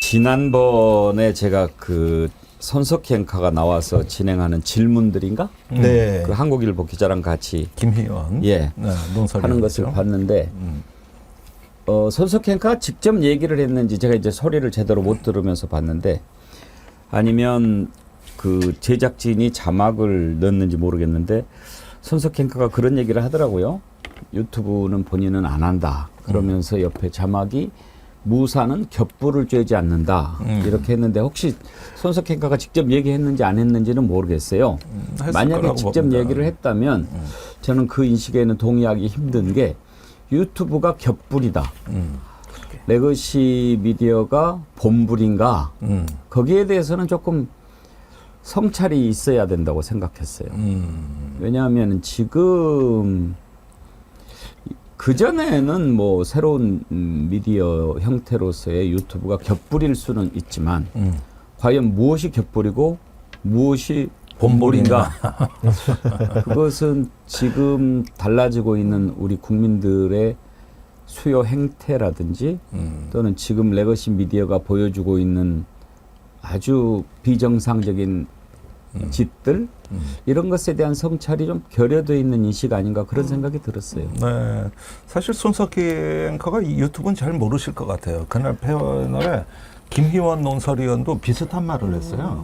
지난번에 제가 그 손석희 앵커가 나와서 진행하는 질문들인가? 네. 그 한국일보 기자랑 같이 김희원. 예 네, 논설위원이죠. 하는 것을 봤는데 손석희 앵커가 직접 얘기를 했는지 제가 이제 소리를 제대로 못 들으면서 봤는데 아니면 그 제작진이 자막을 넣었는지 모르겠는데 손석희 앵커가 그런 얘기를 하더라고요. 유튜브는 본인은 안 한다. 그러면서 옆에 자막이 무사는 겹불을 쬐지 않는다. 이렇게 했는데 혹시 손석희 앵커가 직접 얘기했는지 안 했는지는 모르겠어요. 만약에 직접 봅니다. 얘기를 했다면 저는 그 인식에는 동의하기 힘든 게 유튜브가 겹불이다. 레거시 미디어가 본불인가. 거기에 대해서는 조금 성찰이 있어야 된다고 생각했어요. 왜냐하면 지금 그전에는 뭐 새로운 미디어 형태로서의 유튜브가 겹불일 수는 있지만 과연 무엇이 겹불이고 무엇이 본불인가? 그것은 지금 달라지고 있는 우리 국민들의 수요 행태라든지 또는 지금 레거시 미디어가 보여주고 있는 아주 비정상적인 짓들 이런 것에 대한 성찰이 좀 결여되어 있는 인식 아닌가 그런 생각이 들었어요. 네, 사실 손석희 앵커가 이 유튜브는 잘 모르실 것 같아요. 그날 패널에 김희원 논설위원도 비슷한 말을 했어요.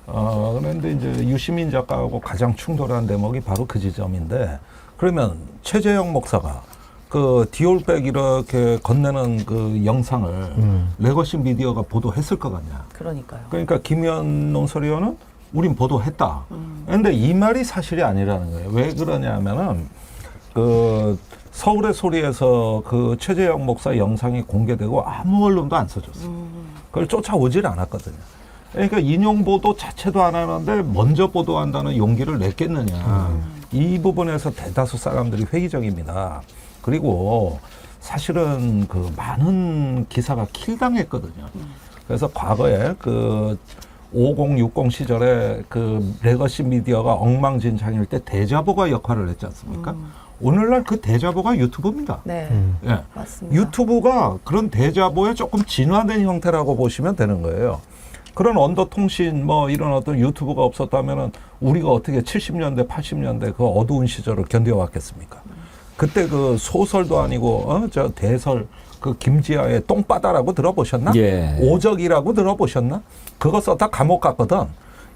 그런데 이제 유시민 작가하고 가장 충돌한 대목이 바로 그 지점인데 그러면 최재형 목사가 그 디올백 이렇게 건네는 그 영상을 레거시 미디어가 보도했을 것 같냐. 그러니까요. 그러니까 김희원 논설위원은 우린 보도했다. 그런데 이 말이 사실이 아니라는 거예요. 왜 그러냐면은 그 서울의 소리에서 그 최재형 목사 영상이 공개되고 아무 언론도 안 써줬어요. 그걸 쫓아오질 않았거든요. 그러니까 인용 보도 자체도 안 하는데 먼저 보도한다는 용기를 냈겠느냐. 이 부분에서 대다수 사람들이 회의적입니다. 그리고 사실은 그 많은 기사가 킬당했거든요. 그래서 과거에 그 5060 시절에 그 레거시 미디어가 엉망진창일 때 대자보가 역할을 했지 않습니까? 오늘날 그 대자보가 유튜브입니다. 네, 예. 맞습니다. 유튜브가 그런 대자보의 조금 진화된 형태라고 보시면 되는 거예요. 그런 언더통신 뭐 이런 어떤 유튜브가 없었다면은 우리가 어떻게 70년대, 80년대 그 어두운 시절을 견뎌왔겠습니까? 그때 그 소설도 아니고 저 대설 그 김지아의 똥바다라고 들어보셨나? 예. 오적이라고 들어보셨나? 그거 썼다 감옥 갔거든.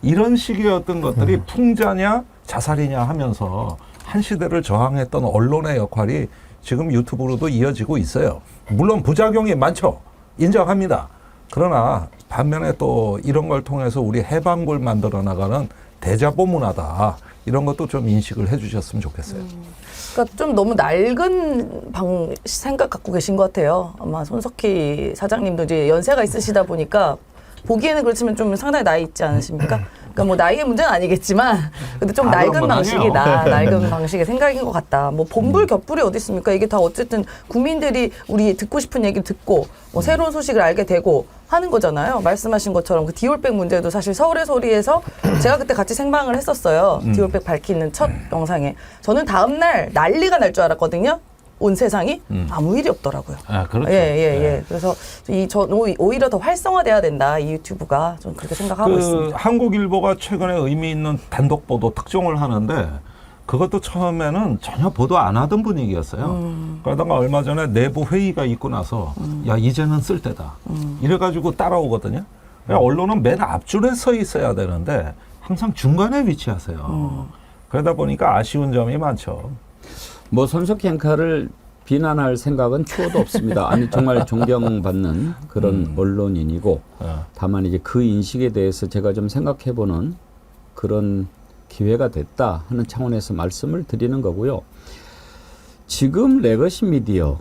이런 식의 어떤 것들이 풍자냐 자살이냐 하면서 한 시대를 저항했던 언론의 역할이 지금 유튜브로도 이어지고 있어요. 물론 부작용이 많죠. 인정합니다. 그러나 반면에 또 이런 걸 통해서 우리 해방을 만들어 나가는 대자보 문화다. 이런 것도 좀 인식을 해주셨으면 좋겠어요. 그러니까 좀 너무 낡은 생각 갖고 계신 것 같아요. 아마 손석희 사장님도 이제 연세가 있으시다 보니까 보기에는 그렇지만 좀 상당히 나이 있지 않으십니까? 그러니까 뭐 나이의 문제는 아니겠지만 근데 좀 낡은 방식이다. 낡은 방식의 생각인 것 같다. 뭐 본불 겹불이 어디 있습니까? 이게 다 어쨌든 국민들이 우리 듣고 싶은 얘기 듣고 뭐 새로운 소식을 알게 되고 하는 거잖아요. 말씀하신 것처럼 그 디올백 문제도 사실 서울의 소리에서 제가 그때 같이 생방을 했었어요. 디올백 밝히는 첫 영상에. 저는 다음 날 난리가 날 줄 알았거든요. 온 세상이 아무 일이 없더라고요. 아, 그렇죠. 예. 그래서 오히려 더 활성화돼야 된다. 이 유튜브가 좀 그렇게 생각하고 있습니다. 한국일보가 최근에 의미 있는 단독 보도 특종을 하는데 그것도 처음에는 전혀 보도 안 하던 분위기였어요. 그러다가 얼마 전에 내부 회의가 있고 나서 야 이제는 쓸 때다. 이래가지고 따라오거든요. 언론은 맨 앞줄에 서 있어야 되는데 항상 중간에 위치하세요. 그러다 보니까 아쉬운 점이 많죠. 뭐 손석희 앵커를 비난할 생각은 추호도 없습니다. 아니 정말 존경받는 그런 언론인이고 다만 이제 그 인식에 대해서 제가 좀 생각해보는 그런 기회가 됐다 하는 차원에서 말씀을 드리는 거고요. 지금 레거시 미디어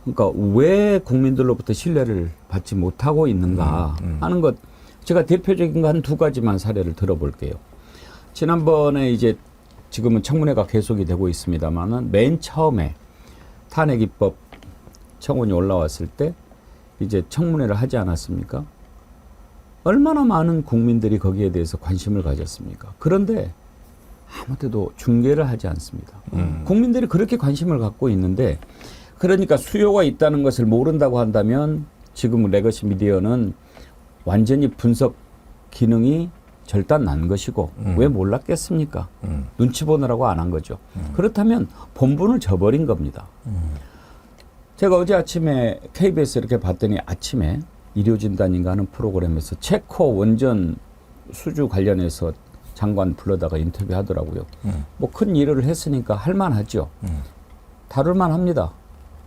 그러니까 왜 국민들로부터 신뢰를 받지 못하고 있는가 하는 것 제가 대표적인 거 한 두 가지만 사례를 들어볼게요. 지난번에 이제 지금은 청문회가 계속이 되고 있습니다만은 맨 처음에 탄핵 입법 청원이 올라왔을 때 이제 청문회를 하지 않았습니까? 얼마나 많은 국민들이 거기에 대해서 관심을 가졌습니까? 그런데 아무 때도 중계를 하지 않습니다. 국민들이 그렇게 관심을 갖고 있는데 그러니까 수요가 있다는 것을 모른다고 한다면 지금 레거시 미디어는 완전히 분석 기능이 절단난 것이고 왜 몰랐겠습니까? 눈치 보느라고 안 한 거죠. 그렇다면 본분을 저버린 겁니다. 제가 어제 아침에 KBS 이렇게 봤더니 아침에 일요진단인가 하는 프로그램에서 체코 원전 수주 관련해서 장관 불러다가 인터뷰하더라고요. 뭐 큰 일을 했으니까 할만하죠. 다룰만 합니다.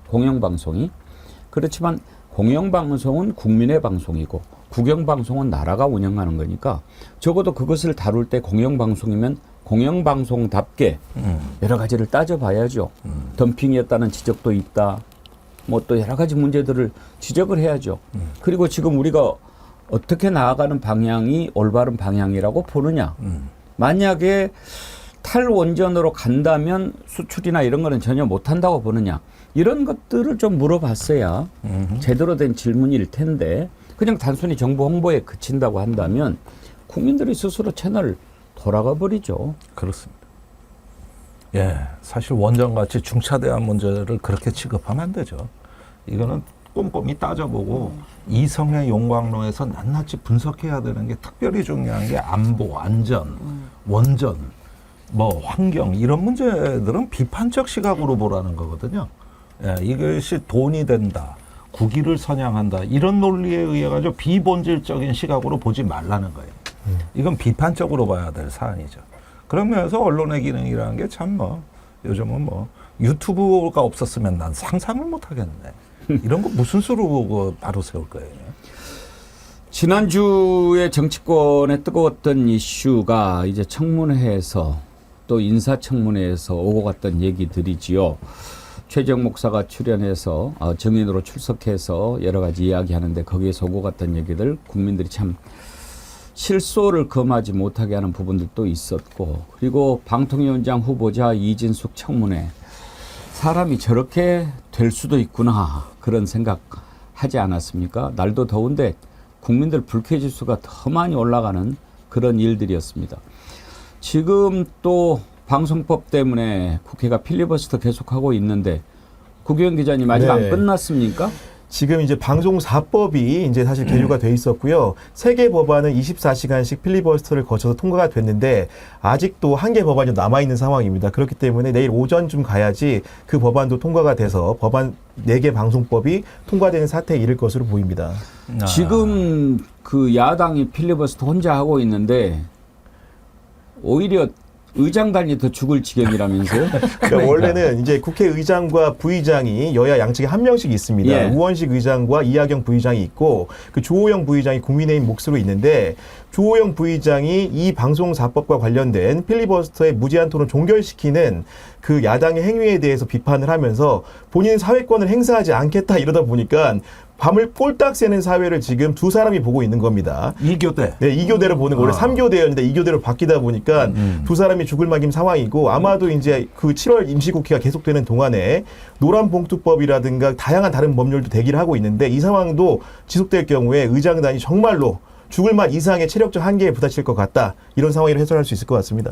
공영방송이. 그렇지만 공영방송은 국민의 방송이고 국영방송은 나라가 운영하는 거니까 적어도 그것을 다룰 때 공영방송이면 공영방송답게 여러 가지를 따져봐야죠. 덤핑이었다는 지적도 있다. 뭐 또 여러 가지 문제들을 지적을 해야죠. 그리고 지금 우리가 어떻게 나아가는 방향이 올바른 방향이라고 보느냐. 만약에 탈원전으로 간다면 수출이나 이런 거는 전혀 못한다고 보느냐. 이런 것들을 좀 물어봤어야 제대로 된 질문일 텐데 그냥 단순히 정부 홍보에 그친다고 한다면 국민들이 스스로 채널을 돌아가 버리죠. 그렇습니다. 예, 사실 원전같이 중차대한 문제를 그렇게 취급하면 안 되죠. 이거는 꼼꼼히 따져보고 이성의 용광로에서 낱낱이 분석해야 되는 게 특별히 중요한 게 안보, 안전, 원전, 뭐 환경 이런 문제들은 비판적 시각으로 보라는 거거든요. 예, 이것이 돈이 된다, 국위를 선양한다 이런 논리에 의해 가지고 비본질적인 시각으로 보지 말라는 거예요. 이건 비판적으로 봐야 될 사안이죠. 그러면서 언론의 기능이라는 게 참 뭐 요즘은 뭐 유튜브가 없었으면 난 상상을 못 하겠네. 이런 거 무슨 수로 바로 세울 거예요? 지난주에 정치권에 뜨거웠던 이슈가 이제 청문회에서 또 인사청문회에서 오고 갔던 얘기들이지요. 최재형 목사가 출연해서 증인으로 출석해서 여러 가지 이야기하는데 거기에서 오고 갔던 얘기들 국민들이 참 실소를 금하지 못하게 하는 부분들도 있었고 그리고 방통위원장 후보자 이진숙 청문회 사람이 저렇게 될 수도 있구나 그런 생각 하지 않았습니까? 날도 더운데 국민들 불쾌지수가 더 많이 올라가는 그런 일들이었습니다. 지금 또 방송법 때문에 국회가 필리버스터 계속하고 있는데 국회의원 기자님 아직 안 끝났습니까? 지금 이제 방송사법이 이제 사실 계류가 돼 있었고요. 3개 법안은 24시간씩 필리버스터를 거쳐서 통과가 됐는데 아직도 1개 법안이 남아 있는 상황입니다. 그렇기 때문에 내일 오전쯤 가야지 그 법안도 통과가 돼서 법안 4개 방송법이 통과되는 사태에 이를 것으로 보입니다. 지금 그 야당이 필리버스터 혼자 하고 있는데 오히려 의장단이 더 죽을 지경이라면서요? 그러니까 원래는 이제 국회의장과 부의장이 여야 양측에 한 명씩 있습니다. 예. 우원식 의장과 이하경 부의장이 있고 그 주호영 부의장이 국민의힘 몫으로 있는데 주호영 부의장이 이 방송사법과 관련된 필리버스터의 무제한 토론 종결시키는 그 야당의 행위에 대해서 비판을 하면서 본인 사회권을 행사하지 않겠다 이러다 보니까 밤을 꼴딱 새는 사회를 지금 2사람이 보고 있는 겁니다. 2교대. 네, 2교대를 보는 거 원래 3교대였는데 2교대로 바뀌다 보니까 2사람이 죽을 막임 상황이고 아마도 이제 그 7월 임시국회가 계속되는 동안에 노란봉투법이라든가 다양한 다른 법률도 대기를 하고 있는데 이 상황도 지속될 경우에 의장단이 정말로 죽을 맛 이상의 체력적 한계에 부딪힐 것 같다. 이런 상황으로 해설할 수 있을 것 같습니다.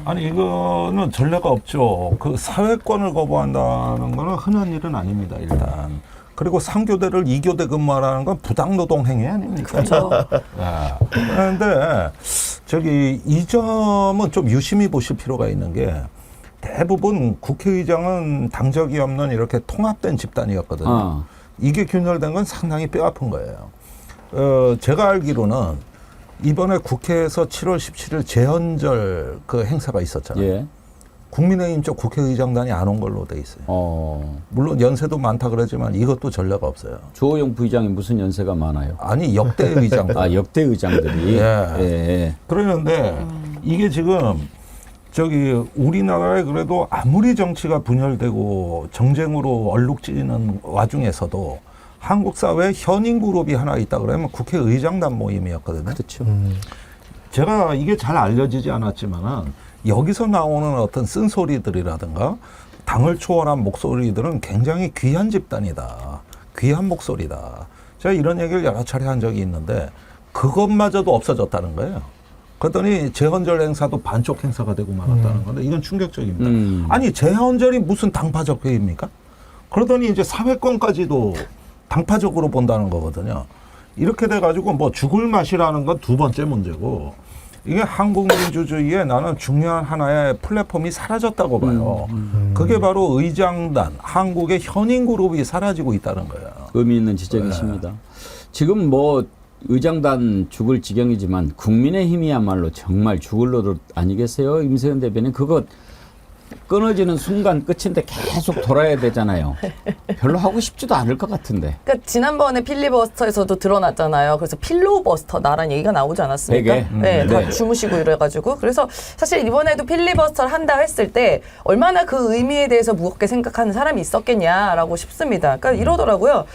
아니 이거는 전례가 없죠. 그 사회권을 거부한다는 거는 흔한 일은 아닙니다. 일단. 그리고 3교대를 2교대 근무하라는 건 부당노동 행위 아닙니까? 그렇죠. 그런데 저기 이 점은 좀 유심히 보실 필요가 있는 게 대부분 국회의장은 당적이 없는 이렇게 통합된 집단이었거든요. 이게 균열된 건 상당히 뼈아픈 거예요. 제가 알기로는 이번에 국회에서 7월 17일 재헌절 그 행사가 있었잖아요. 예. 국민의힘 쪽 국회의장단이 안 온 걸로 돼 있어요. 물론 연세도 많다 그러지만 이것도 전례가 없어요. 주호영 부의장이 무슨 연세가 많아요? 아니 역대 의장들. 역대 의장들이. 예. 예. 그러는데 이게 지금 저기 우리나라에 그래도 아무리 정치가 분열되고 정쟁으로 얼룩지는 와중에서도 한국 사회에 현인 그룹이 하나 있다 그러면 국회의장단 모임이었거든요. 그렇죠. 제가 이게 잘 알려지지 않았지만은 여기서 나오는 어떤 쓴소리들이라든가 당을 초월한 목소리들은 굉장히 귀한 집단이다. 귀한 목소리다. 제가 이런 얘기를 여러 차례 한 적이 있는데 그것마저도 없어졌다는 거예요. 그랬더니 재헌절 행사도 반쪽 행사가 되고 말았다는 건데 이건 충격적입니다. 아니 재헌절이 무슨 당파적 회의입니까? 그러더니 이제 사회권까지도 당파적으로 본다는 거거든요. 이렇게 돼가지고 뭐 죽을 맛이라는 건 두 번째 문제고 이게 한국 민주주의에 나는 중요한 하나의 플랫폼이 사라졌다고 봐요. 그게 바로 의장단, 한국의 현인 그룹이 사라지고 있다는 거예요. 의미 있는 지적이십니다. 지금 뭐 의장단 죽을 지경이지만 국민의힘이야말로 정말 죽을 노릇 아니겠어요? 임세현 대변인 그거 끊어지는 순간 끝인데 계속 돌아야 되잖아요. 별로 하고 싶지도 않을 것 같은데. 그러니까 지난번에 필리버스터에서도 드러났잖아요. 그래서 필로버스터 나란 얘기가 나오지 않았습니까? 베개? 네, 다 네. 주무시고 이래가지고 그래서 사실 이번에도 필리버스터를 한다 했을 때 얼마나 그 의미에 대해서 무겁게 생각하는 사람이 있었겠냐라고 싶습니다. 그러니까 이러더라고요.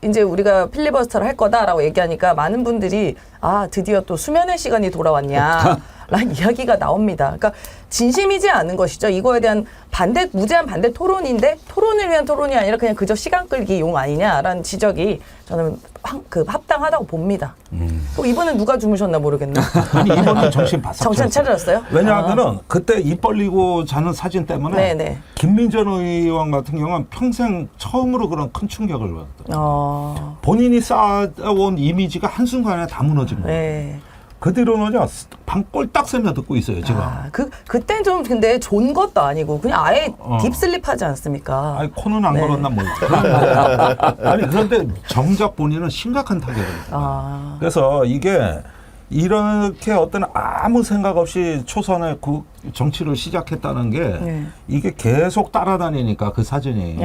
이제 우리가 필리버스터를 할 거다라고 얘기하니까 많은 분들이 아 드디어 또 수면의 시간이 돌아왔냐. 라는 이야기가 나옵니다. 그러니까 진심이지 않은 것이죠. 이거에 대한 무제한 반대 토론인데 토론을 위한 토론이 아니라 그냥 그저 시간 끌기 용 아니냐라는 지적이 저는 합당하다고 봅니다. 또 이번엔 누가 주무셨나 모르겠네. 아니 이번엔 정신 바싹 정신 차렸어요? 왜냐하면은 그때 입 벌리고 자는 사진 때문에 네네. 김민전 의원 같은 경우는 평생 처음으로 그런 큰 충격을 받았다. 본인이 쌓아온 이미지가 한순간에 다 무너진 거예요. 네. 그 뒤로는요, 방 꼴딱 새며 듣고 있어요, 지금. 그땐 좀 근데 존 것도 아니고 그냥 아예 딥슬립 하지 않습니까? 아니, 코는 안 걸었나 뭐. 아니, 그런데 정작 본인은 심각한 타격을 했어요. 그래서 이게 이렇게 어떤 아무 생각 없이 초선의 정치를 시작했다는 게 이게 계속 따라다니니까 그 사진이.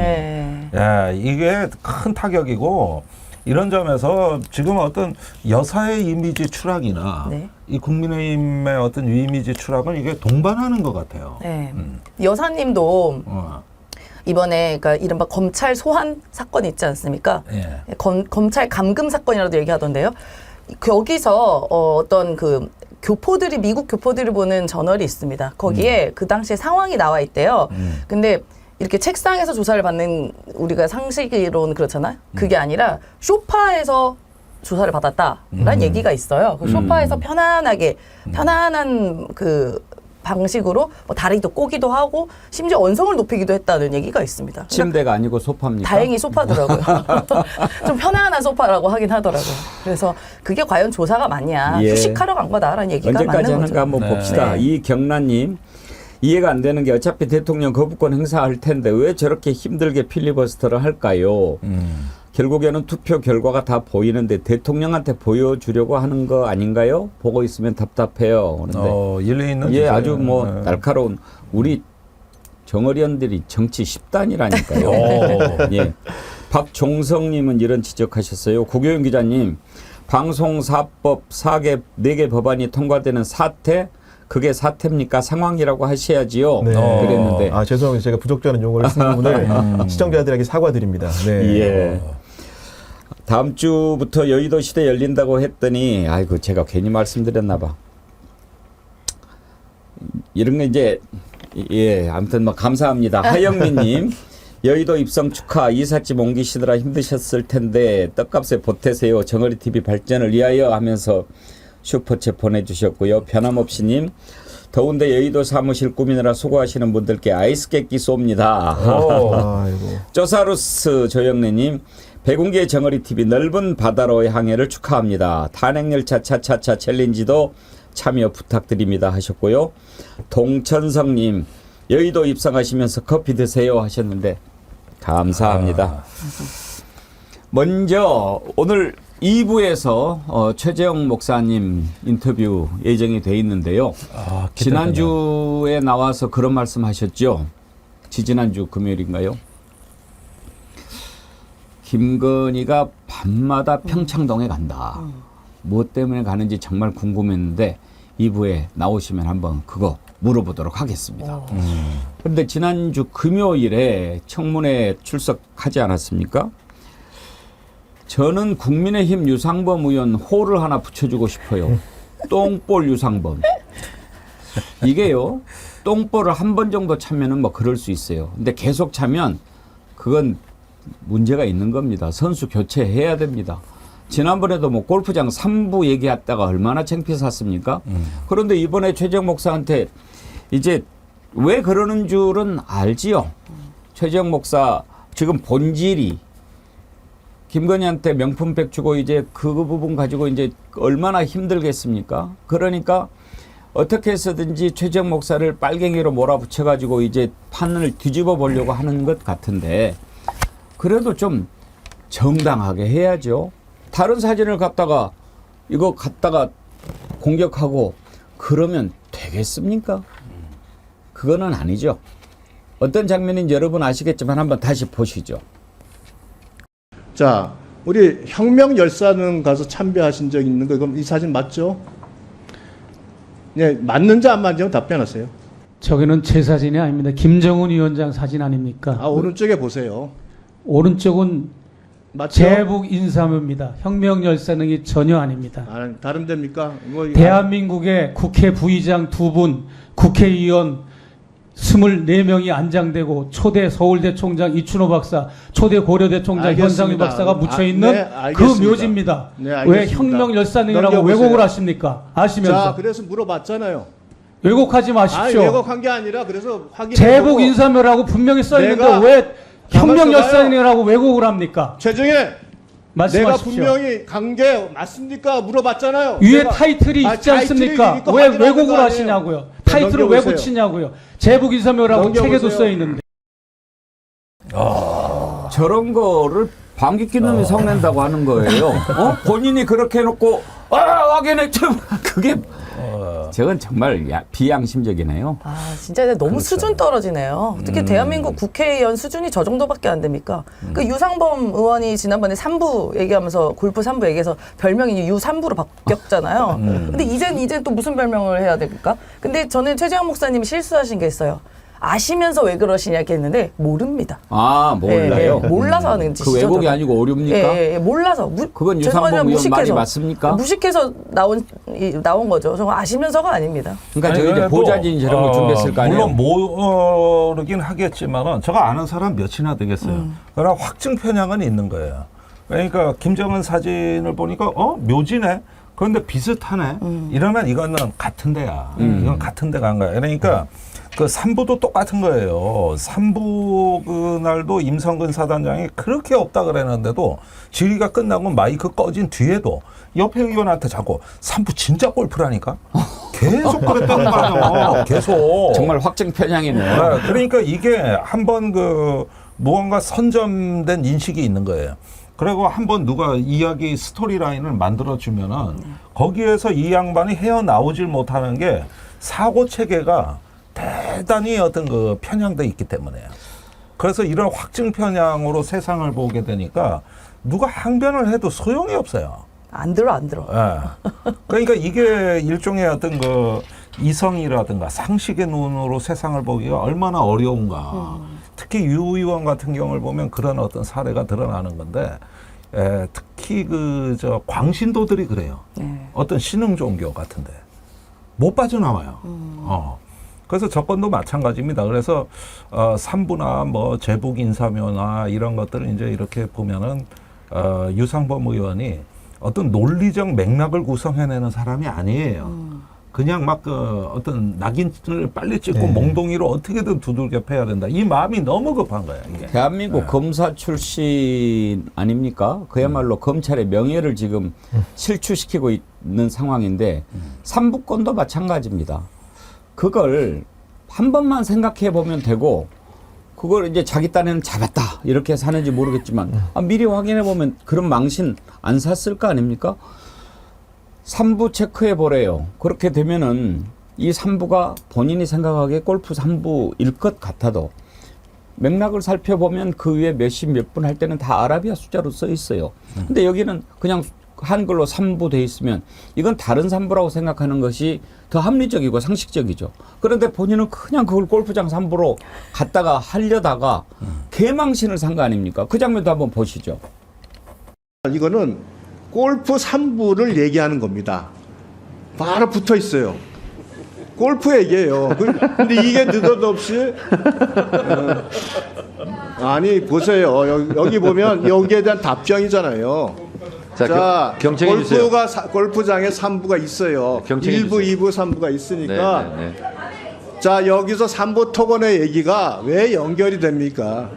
이게 큰 타격이고 이런 점에서 지금 어떤 여사의 이미지 추락이나 이 국민의힘의 어떤 이미지 추락은 이게 동반하는 것 같아요. 여사님도 이번에 그러니까 이른바 검찰 소환 사건 있지 않습니까? 검찰 감금 사건이라도 얘기하던데요. 거기서 어떤 그 교포들이 미국 교포들이 보는 저널이 있습니다. 거기에 그 당시에 상황이 나와 있대요. 근데 이렇게 책상에서 조사를 받는 우리가 상식으로는 그렇잖아요. 그게 아니라 소파에서 조사를 받았다라는 얘기가 있어요. 그 소파에서 편안한 그 방식으로 뭐 다리도 꼬기도 하고 심지어 언성을 높이기도 했다는 얘기가 있습니다. 침대가 아니고 소파입니까? 다행히 소파더라고요. 좀 편안한 소파라고 하긴 하더라고요. 그래서 그게 과연 조사가 맞냐. 휴식하러 간 거다라는 얘기가 맞는 거죠. 언제까지 하는가 한번 봅시다. 이경란님. 이해가 안 되는 게 어차피 대통령 거부권 행사할 텐데 왜 저렇게 힘들게 필리버스터를 할까요? 결국에는 투표 결과가 다 보이는데 대통령한테 보여주려고 하는 거 아닌가요? 보고 있으면 답답해요. 그런데 일리 있는 아주 뭐 날카로운 우리 정어리원들이 정치 10단이라니까요. 박종성님은 이런 지적하셨어요. 구교영 기자님, 방송사법 4개 법안이 통과되는 사태 그게 사태입니까? 상황이라고 하셔야지요. 그랬는데. 죄송합니다. 제가 부적절한 용어를 쓴 부분을 시청자들에게 사과드립니다. 다음 주부터 여의도 시대 열린다고 했더니 아이고 제가 괜히 말씀드렸나 봐. 이런 거 이제 아무튼 뭐 감사합니다. 하영민님 여의도 입성 축하. 이삿짐 옮기시느라 힘드셨을 텐데 떡값에 보태세요. 정어리 TV 발전을 위하여 하면서 슈퍼챗 보내주셨고요. 변함없이님 더운데 여의도 사무실 꾸미느라 수고하시는 분들께 아이스 깨끼 쏩니다. 쪼사루스 조영래님 백운기의 정어리 TV 넓은 바다로의 항해를 축하합니다. 탄핵열차 차차차 챌린지도 참여 부탁드립니다 하셨고요. 동천성님 여의도 입성하시면서 커피 드세요 하셨는데 감사합니다. 먼저 오늘 2부에서 최재형 목사님 인터뷰 예정이 돼 있는데요. 지난주에 나와서 그런 말씀 하셨죠. 지지난주 금요일인가요? 김건희가 밤마다 평창동에 간다. 무엇 때문에 가는지 정말 궁금했는데 2부에 나오시면 한번 그거 물어보도록 하겠습니다. 그런데 지난주 금요일에 청문회 출석하지 않았습니까? 저는 국민의힘 유상범 의원 호를 하나 붙여주고 싶어요. 똥볼 유상범. 이게요. 똥볼을 한 번 정도 차면은 뭐 그럴 수 있어요. 근데 계속 차면 그건 문제가 있는 겁니다. 선수 교체해야 됩니다. 지난번에도 뭐 골프장 3부 얘기했다가 얼마나 창피했습니까? 그런데 이번에 최재형 목사한테 이제 왜 그러는 줄은 알지요. 최재형 목사 지금 본질이 김건희한테 명품백 주고 이제 그 부분 가지고 이제 얼마나 힘들겠습니까? 그러니까 어떻게 해서든지 최재형 목사를 빨갱이로 몰아붙여가지고 이제 판을 뒤집어 보려고 하는 것 같은데 그래도 좀 정당하게 해야죠. 다른 사진을 갖다가 이거 갖다가 공격하고 그러면 되겠습니까? 그거는 아니죠. 어떤 장면인지 여러분 아시겠지만 한번 다시 보시죠. 자, 우리 혁명 열사는 가서 참배하신 적 있는 거, 그럼 이 사진 맞죠? 네, 맞는지 안 맞는지 답변하세요. 저기는 제 사진이 아닙니다. 김정은 위원장 사진 아닙니까? 아, 오른쪽에 보세요. 오른쪽은 맞죠? 제북 인사묘입니다. 혁명 열사능이 전혀 아닙니다. 아, 다른 데입니까? 뭐, 대한민국의 국회 부의장 2분, 국회의원 24명이 안장되고 초대 서울대 총장 이춘호 박사, 초대 고려대 총장 알겠습니다. 현상유 박사가 묻혀있는 네, 그 알겠습니다. 묘지입니다. 네, 왜 알겠습니다. 혁명 열사능이라고 넘겨보세요. 왜곡을 하십니까? 아시면서. 자, 그래서 물어봤잖아요. 왜곡하지 아니, 마십시오. 왜곡한 게 아니라 그래서 확인해 제복 인사묘라고 분명히 써있는데 내가 왜 혁명 가만있어 봐요. 열사능이라고 왜곡을 합니까? 최중에 내가 말씀하십시오. 분명히 관계 맞습니까? 물어봤잖아요. 위에 내가- 타이틀이 있지 타이틀이 않습니까? 있고 왜 확인하는 거 왜곡을 아니에요. 하시냐고요. 타이틀을 왜 넘겨보세요. 붙이냐고요. 제복 인사묘라고 넘겨보세요. 책에도 써 있는데. 저런 거를 방귀 놈이 성낸다고 하는 거예요. 본인이 그렇게 해놓고 확인해 좀 그게 저건 정말 비양심적이네요. 아 진짜 너무 수준 떨어지네요. 특히 대한민국 국회의원 수준이 저 정도밖에 안 됩니까? 그 유상범 의원이 지난번에 3부 얘기하면서 골프 3부 얘기해서 별명이 유3부로 바뀌었잖아요. 근데 이젠 또 무슨 별명을 해야 됩니까? 근데 저는 최재형 목사님이 실수하신 게 있어요. 아시면서 왜 그러시냐 이렇게 했는데 모릅니다. 아 몰라요. 몰라서 하는 짓이죠. 그 왜곡이 저는. 아니고 오류입니까? 예, 몰라서. 그건 죄송하지만 유상범 의원 말이 맞습니까? 무식해서 나온 거죠. 저 아시면서가 아닙니다. 그러니까 저희 이제 보좌진 저런 거 준비했을 거 아니에요. 물론 모르긴 하겠지만은 제가 아는 사람 몇이나 되겠어요. 그러나 확증 편향은 있는 거예요. 그러니까 김정은 사진을 보니까 묘지네. 그런데 비슷하네. 이러면 이거는 같은 데야. 이건 같은 데 간 거야. 그러니까 그 3부도 똑같은 거예요. 3부 그날도 임성근 사단장이 그렇게 없다 그랬는데도 질의가 끝나고 마이크 꺼진 뒤에도 옆에 의원한테 자꾸 3부 진짜 골프라니까? 계속 그랬다는 거 아니야. 계속. 정말 확증 편향이네요. 네, 그러니까 이게 한번 그 무언가 선점된 인식이 있는 거예요. 그리고 한번 누가 이야기 스토리라인을 만들어주면은 거기에서 이 양반이 헤어나오질 못하는 게 사고 체계가 대단히 어떤 그 편향돼 있기 때문에요. 그래서 이런 확증 편향으로 세상을 보게 되니까 누가 항변을 해도 소용이 없어요. 안 들어. 예. 그러니까 이게 일종의 어떤 그 이성이라든가 상식의 눈으로 세상을 보기가 얼마나 어려운가. 특히 유 의원 같은 경우를 보면 그런 어떤 사례가 드러나는 건데, 특히 그 저 광신도들이 그래요. 어떤 신흥 종교 같은데 못 빠져나와요. 그래서 저건도 마찬가지입니다. 그래서 3부나 뭐 제복 인사묘나 이런 것들을 이제 이렇게 보면은 유상범 의원이 어떤 논리적 맥락을 구성해내는 사람이 아니에요. 그냥 막 그 어떤 낙인을 빨리 찍고 몽둥이로 어떻게든 두들겨 패야 된다. 이 마음이 너무 급한 거예요. 이게. 대한민국 검사 출신 아닙니까? 그야말로 검찰의 명예를 지금 실추시키고 있는 상황인데 3부권도 마찬가지입니다. 그걸 한 번만 생각해 보면 되고 그걸 이제 자기 딴에는 잡았다 이렇게 해서 하는지 모르겠지만 미리 확인해 보면 그런 망신 안 샀을 거 아닙니까? 3부 체크해 보래요. 그렇게 되면은 이 3부가 본인이 생각하기에 골프 3부일 것 같아도 맥락을 살펴보면 그 위에 몇십 몇 분 할 때는 다 아라비아 숫자로 써 있어요. 근데 여기는 그냥 한글로 3부 돼 있으면 이건 다른 3부라고 생각하는 것이 더 합리적이고 상식적이죠. 그런데 본인은 그냥 그걸 골프장 3부로 갖다가 하려다가 개망신을 산 거 아닙니까? 그 장면도 한번 보시죠. 이거는 골프 3부를 얘기하는 겁니다. 바로 붙어 있어요. 골프 얘기예요. 근데 이게 느닷없이 아니 보세요. 여기 보면 여기에 대한 답변이잖아요. 자, 경청해 주세요. 골프장에 3부가 있어요. 경청해 1부, 주세요. 2부, 3부가 있으니까 네. 자 여기서 3부 토건의 얘기가 왜 연결이 됩니까?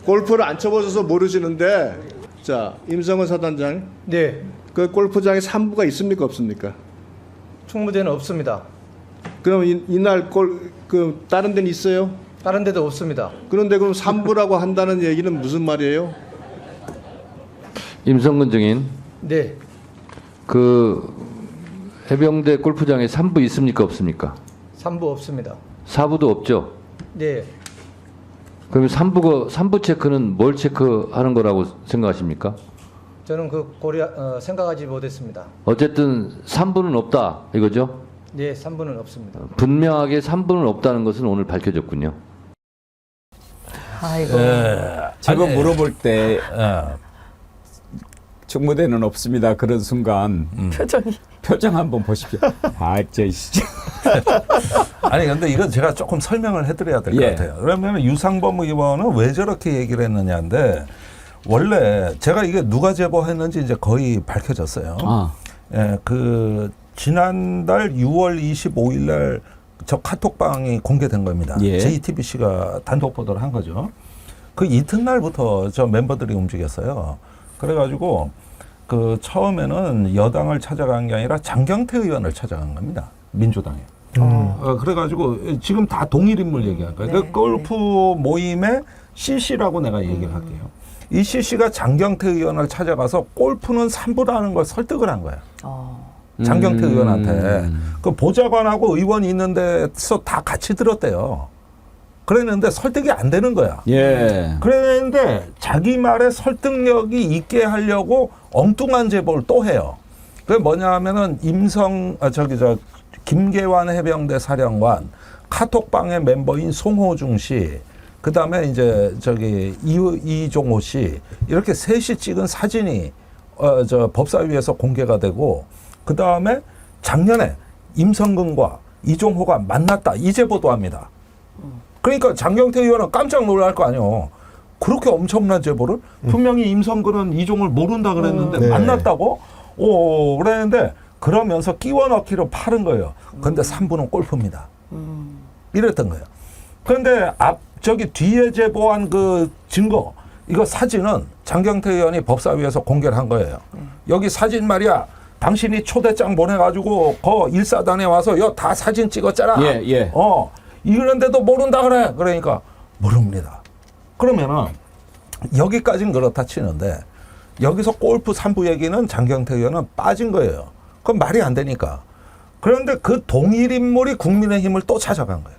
골프를 안 쳐보셔서 모르시는데 자, 임성근 사단장, 네, 그 골프장에 3부가 있습니까 없습니까? 충무대는 없습니다. 그럼 이날 그 다른 데는 있어요? 다른 데도 없습니다. 그런데 그럼 3부라고 한다는 얘기는 무슨 말이에요? 임성근 증인, 네, 그 해병대 골프장에 3부 있습니까 없습니까? 3부 없습니다. 4부도 없죠. 네, 그러면 3부 체크는 뭘 체크하는 거라고 생각하십니까? 저는 그 생각하지 못했습니다. 어쨌든 3부는 없다 이거죠? 네, 3부는 없습니다. 분명하게 3부는 없다는 것은 오늘 밝혀졌군요. 아이고. 제가 아니, 물어볼 때 예. 충무대는 없습니다. 그런 순간 표정이. 표정 한번 보십시오. 아니 근데 이건 제가 조금 설명을 해드려야 될 것 예. 같아요. 그러면 유상범 의원은 왜 저렇게 얘기를 했느냐인데 원래 제가 이게 누가 제보했는지 이제 거의 밝혀졌어요. 아, 예, 그 지난달 6월 25일 날 저 카톡방이 공개된 겁니다. 예. JTBC가 단독 보도를 한 거죠. 그 이튿날부터 저 멤버들이 움직였어요. 그래가지고 그 처음에는 여당을 찾아간 게 아니라 장경태 의원을 찾아간 겁니다. 민주당에. 그래가지고 지금 다 동일 인물 얘기한 거예요. 네, 그 골프 모임의 CC라고 내가 얘기를 할게요. 이 CC가 장경태 의원을 찾아가서 골프는 3부라는 걸 설득을 한 거예요. 장경태 의원한테. 그 보좌관하고 의원이 있는 데서 다 같이 들었대요. 그랬는데 설득이 안 되는 거야. 예. 그랬는데 자기 말에 설득력이 있게 하려고 엉뚱한 제보를 또 해요. 그게 뭐냐 하면은 김계환 해병대 사령관, 카톡방의 멤버인 송호중 씨, 그 다음에 이제 이종호 씨, 이렇게 셋이 찍은 사진이 법사위에서 공개가 되고, 그 다음에 작년에 임성근과 이종호가 만났다. 이 제보도 합니다. 그러니까 장경태 의원은 깜짝 놀랄 거 아니에요. 그렇게 엄청난 제보를 분명히 임성근은 이종을 모른다 그랬는데 네. 만났다고? 그랬는데 그러면서 끼워 넣기로 파는 거예요. 그런데 3부는 골프입니다. 이랬던 거예요. 그런데 뒤에 제보한 그 증거, 이거 사진은 장경태 의원이 법사위에서 공개를 한 거예요. 여기 사진 말이야. 당신이 초대장 보내가지고 거 일사단에 와서 다 사진 찍었잖아. 예, 예. 이런데도 모른다 그래. 그러니까 모릅니다. 그러면은 여기까지는 그렇다 치는데 여기서 골프 3부 얘기는 장경태 의원은 빠진 거예요. 그건 말이 안 되니까. 그런데 그 동일 인물이 국민의힘을 또 찾아간 거예요.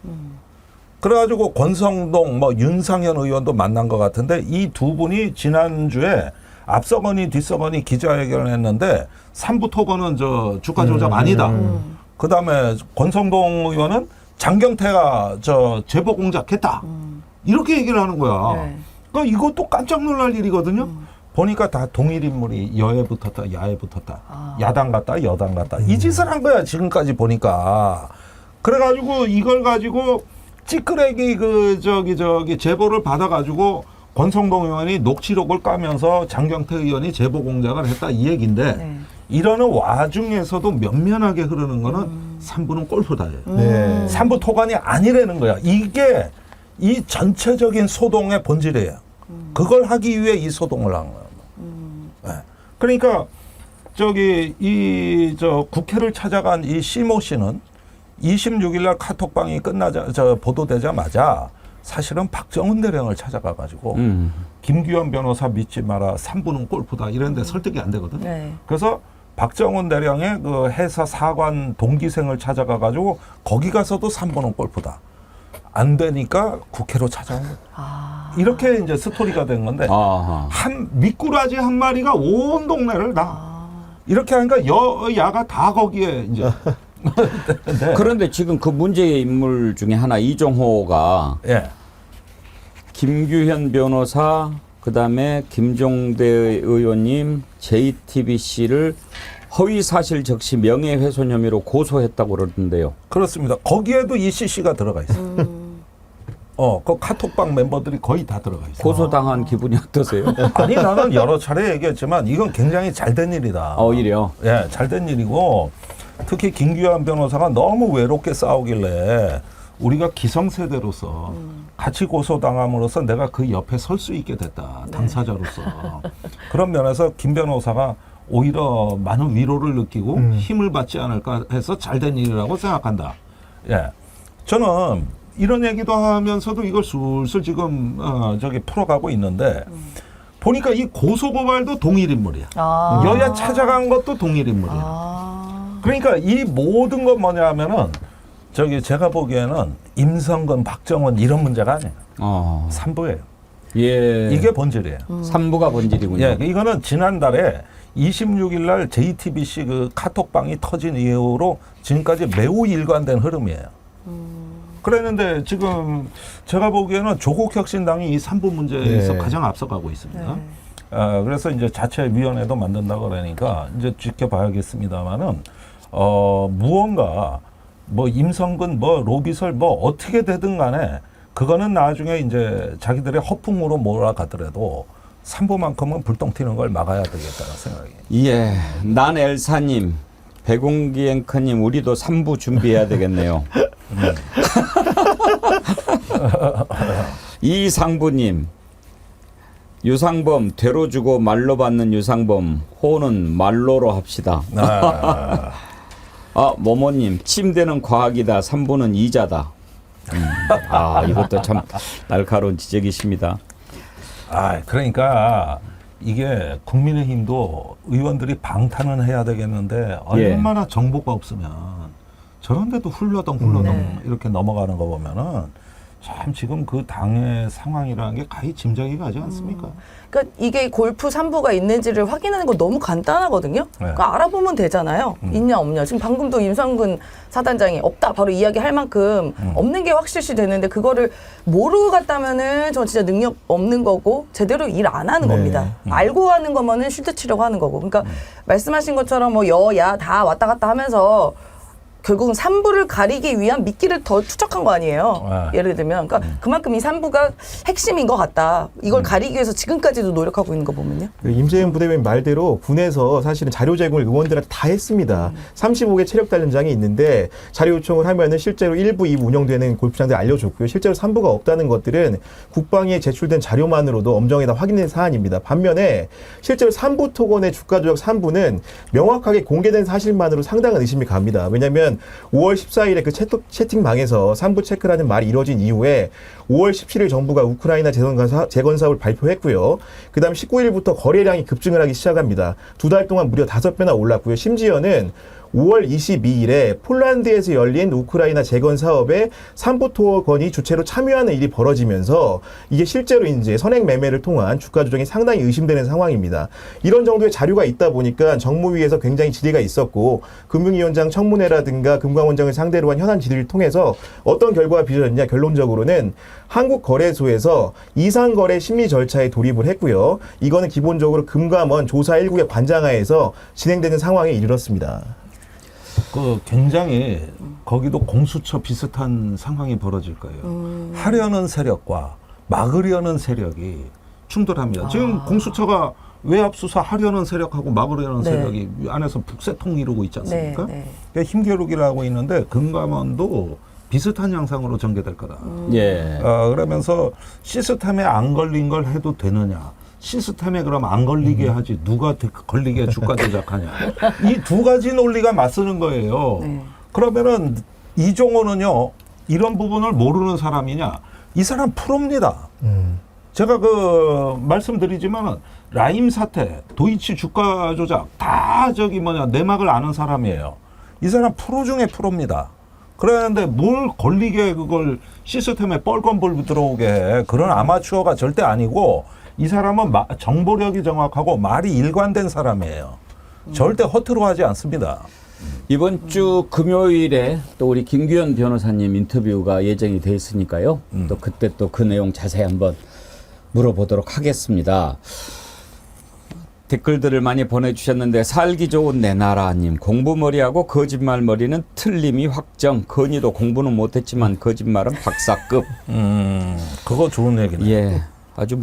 그래가지고 권성동, 윤상현 의원도 만난 것 같은데 이 두 분이 지난주에 앞서거니 뒤서거니 기자회견을 했는데 3부 토건은 주가 조작 아니다. 그 다음에 권성동 의원은 장경태가 제보 공작했다. 이렇게 얘기를 하는 거야. 네. 그러니까 이것도 깜짝 놀랄 일이거든요. 보니까 다 동일 인물이 여에 붙었다, 야에 붙었다. 야당 같다, 여당 같다. 이 짓을 한 거야, 지금까지 보니까. 그래가지고 이걸 가지고 찌끄레기 제보를 받아가지고 권성동 의원이 녹취록을 까면서 장경태 의원이 제보 공작을 했다 이 얘기인데 네. 이러는 와중에서도 면면하게 흐르는 거는 3부는 골프다예요. 네. 3부 토관이 아니라는 거야. 이게 이 전체적인 소동의 본질이에요. 그걸 하기 위해 이 소동을 한 거예요. 네. 그러니까 국회를 찾아간 이 시모 씨는 26일 날 카톡방이 보도되자마자 사실은 박정훈 대령을 찾아가가지고 김규현 변호사 믿지 마라 3부는 골프다 이랬는데 설득이 안 되거든. 네. 그래서 박정훈 대령의 그 해사 사관 동기생을 찾아가가지고 거기 가서도 3부는 골프다. 안 되니까 국회로 찾아온 거예요. 이렇게 이제 스토리가 된 건데 아하. 미꾸라지 한 마리가 온 동네를 다 이렇게 하니까 여야가 다 거기에 이제 네. 그런데 지금 그 문제의 인물 중에 하나 이종호가 예. 김규현 변호사, 그다음에 김종대 의원님, JTBC를 허위사실 적시 명예훼손 혐의로 고소했다고 그러던데요. 그렇습니다. 거기에도 이 CC가 들어가 있어요. 그 카톡방 멤버들이 거의 다 들어가 있어요. 고소당한 기분이 어떠세요? 아니 나는 여러 차례 얘기했지만 이건 굉장히 잘된 일이다. 오히려. 예, 잘된 일이고 특히 김규현 변호사가 너무 외롭게 싸우길래 우리가 기성세대로서 같이 고소당함으로써 내가 그 옆에 설 수 있게 됐다. 당사자로서. 그런 면에서 김 변호사가 오히려 많은 위로를 느끼고 힘을 받지 않을까 해서 잘된 일이라고 생각한다. 예. 저는 이런 얘기도 하면서도 이걸 술술 지금 저기 풀어가고 있는데 보니까 이 고소고발도 동일 인물이야. 아. 여야 찾아간 것도 동일 인물이야. 아. 그러니까 이 모든 건 뭐냐 하면은 저기 제가 보기에는 임성근, 박정원 이런 문제가 아니에요. 삼부예요. 예. 이게 본질이에요. 삼부가 본질이군요. 예, 이거는 지난달에 26일 날 JTBC 그 카톡방이 터진 이후로 지금까지 매우 일관된 흐름이에요. 그랬는데 지금 제가 보기에는 조국혁신당이 이 삼부 문제에서 네. 가장 앞서가고 있습니다. 네. 그래서 이제 자체 위원회도 만든다 그러니까 이제 지켜봐야겠습니다만은 무언가 뭐 임성근 뭐 로비설 뭐 어떻게 되든 간에 그거는 나중에 이제 자기들의 허풍으로 몰아가더라도 삼부만큼은 불똥 튀는 걸 막아야 되겠다는 생각이. 예. 난 엘사님, 배공기 앵커님, 우리도 3부 준비해야 되겠네요. 이상부님, 유상범 되로 주고 말로 받는 유상범, 호는 말로로 합시다. 모모님, 침대는 과학이다, 3부는 이자다. 이것도 참 날카로운 지적이십니다. 그러니까 이게 국민의힘도 의원들이 방탄은 해야 되겠는데 얼마나 정보가 없으면 저런데도 훌러덩 이렇게 넘어가는 거 보면은 참 지금 그 당의 상황이라는 게 가히 짐작이 가지 않습니까? 그러니까 이게 골프 3부가 있는지를 확인하는 거 너무 간단하거든요. 그러니까 알아보면 되잖아요. 있냐 없냐. 지금 방금도 임성근 사단장이 없다 바로 이야기할 만큼 없는 게 확실시 되는데 그거를 모르고 갔다면은 저 진짜 능력 없는 거고 제대로 일 안 하는 겁니다. 알고 하는 거면은 쉴드 치려고 하는 거고. 그러니까 말씀하신 것처럼 뭐 여야 다 왔다 갔다 하면서 결국은 3부를 가리기 위한 미끼를 더 투척한 거 아니에요. 예를 들면. 그러니까 그만큼 이 3부가 핵심인 것 같다. 이걸 가리기 위해서 지금까지도 노력하고 있는 거 보면요. 임재현 부대변인 말대로 군에서 사실은 자료 제공을 의원들한테 다 했습니다. 35개 체력 단련장이 있는데 자료 요청을 하면은 실제로 1부, 2부 운영되는 골프장들 알려줬고요. 실제로 3부가 없다는 것들은 국방위에 제출된 자료만으로도 엄정히 다 확인된 사안입니다. 반면에 실제로 3부 토건의 주가 조작 3부는 명확하게 공개된 사실만으로 상당한 의심이 갑니다. 왜냐하면 5월 14일에 그 채팅방에서 3부 체크라는 말이 이루어진 이후에 5월 17일 정부가 우크라이나 재건 사업을 발표했고요. 그 다음 19일부터 거래량이 급증을 하기 시작합니다. 2달 동안 무려 5배나 올랐고요. 심지어는 5월 22일에 폴란드에서 열린 우크라이나 재건 사업에 3부 토건이 주체로 참여하는 일이 벌어지면서 이게 실제로 이제 선행 매매를 통한 주가 조정이 상당히 의심되는 상황입니다. 이런 정도의 자료가 있다 보니까 정무위에서 굉장히 질의가 있었고 금융위원장 청문회라든가 금감원장을 상대로 한 현안 질의를 통해서 어떤 결과가 빚어졌냐 결론적으로는 한국거래소에서 이상거래 심리 절차에 돌입을 했고요. 이거는 기본적으로 금감원 조사 1국의 관장하에서 진행되는 상황에 이르렀습니다. 그 굉장히 거기도 공수처 비슷한 상황이 벌어질 거예요. 하려는 세력과 막으려는 세력이 충돌합니다. 지금 공수처가 외압수사 하려는 세력하고 막으려는 세력이 안에서 북새통 이루고 있지 않습니까? 그러니까 힘겨루기를 하고 있는데 금감원도 비슷한 양상으로 전개될 거다. 그러면서 시스템에 안 걸린 걸 해도 되느냐. 시스템에 그럼 안 걸리게 하지 누가 걸리게 주가 조작하냐. 이 두 가지 논리가 맞서는 거예요. 그러면은 이종호는요 이런 부분을 모르는 사람이냐. 이 사람 프로입니다. 제가 말씀드리지만은 라임 사태, 도이치 주가 조작 다 내막을 아는 사람이에요. 이 사람 프로 중에 프로입니다. 그러는데 뭘 걸리게 그걸 시스템에 뻘건불 들어오게 해. 그런 아마추어가 절대 아니고 이 사람은 정보력이 정확하고 말이 일관된 사람이에요. 절대 허투루 하지 않습니다. 이번 주 금요일에 또 우리 김규현 변호사님 인터뷰가 예정이 돼 있으니까요. 또 그때 또 그 내용 자세히 한번 물어보도록 하겠습니다. 댓글들을 많이 보내주셨는데 살기 좋은 내 나라님 공부머리하고 거짓말머리는 틀림이 확정. 건의도 공부는 못했지만 거짓말은 박사급. 그거 좋은 얘기네. 예, 아주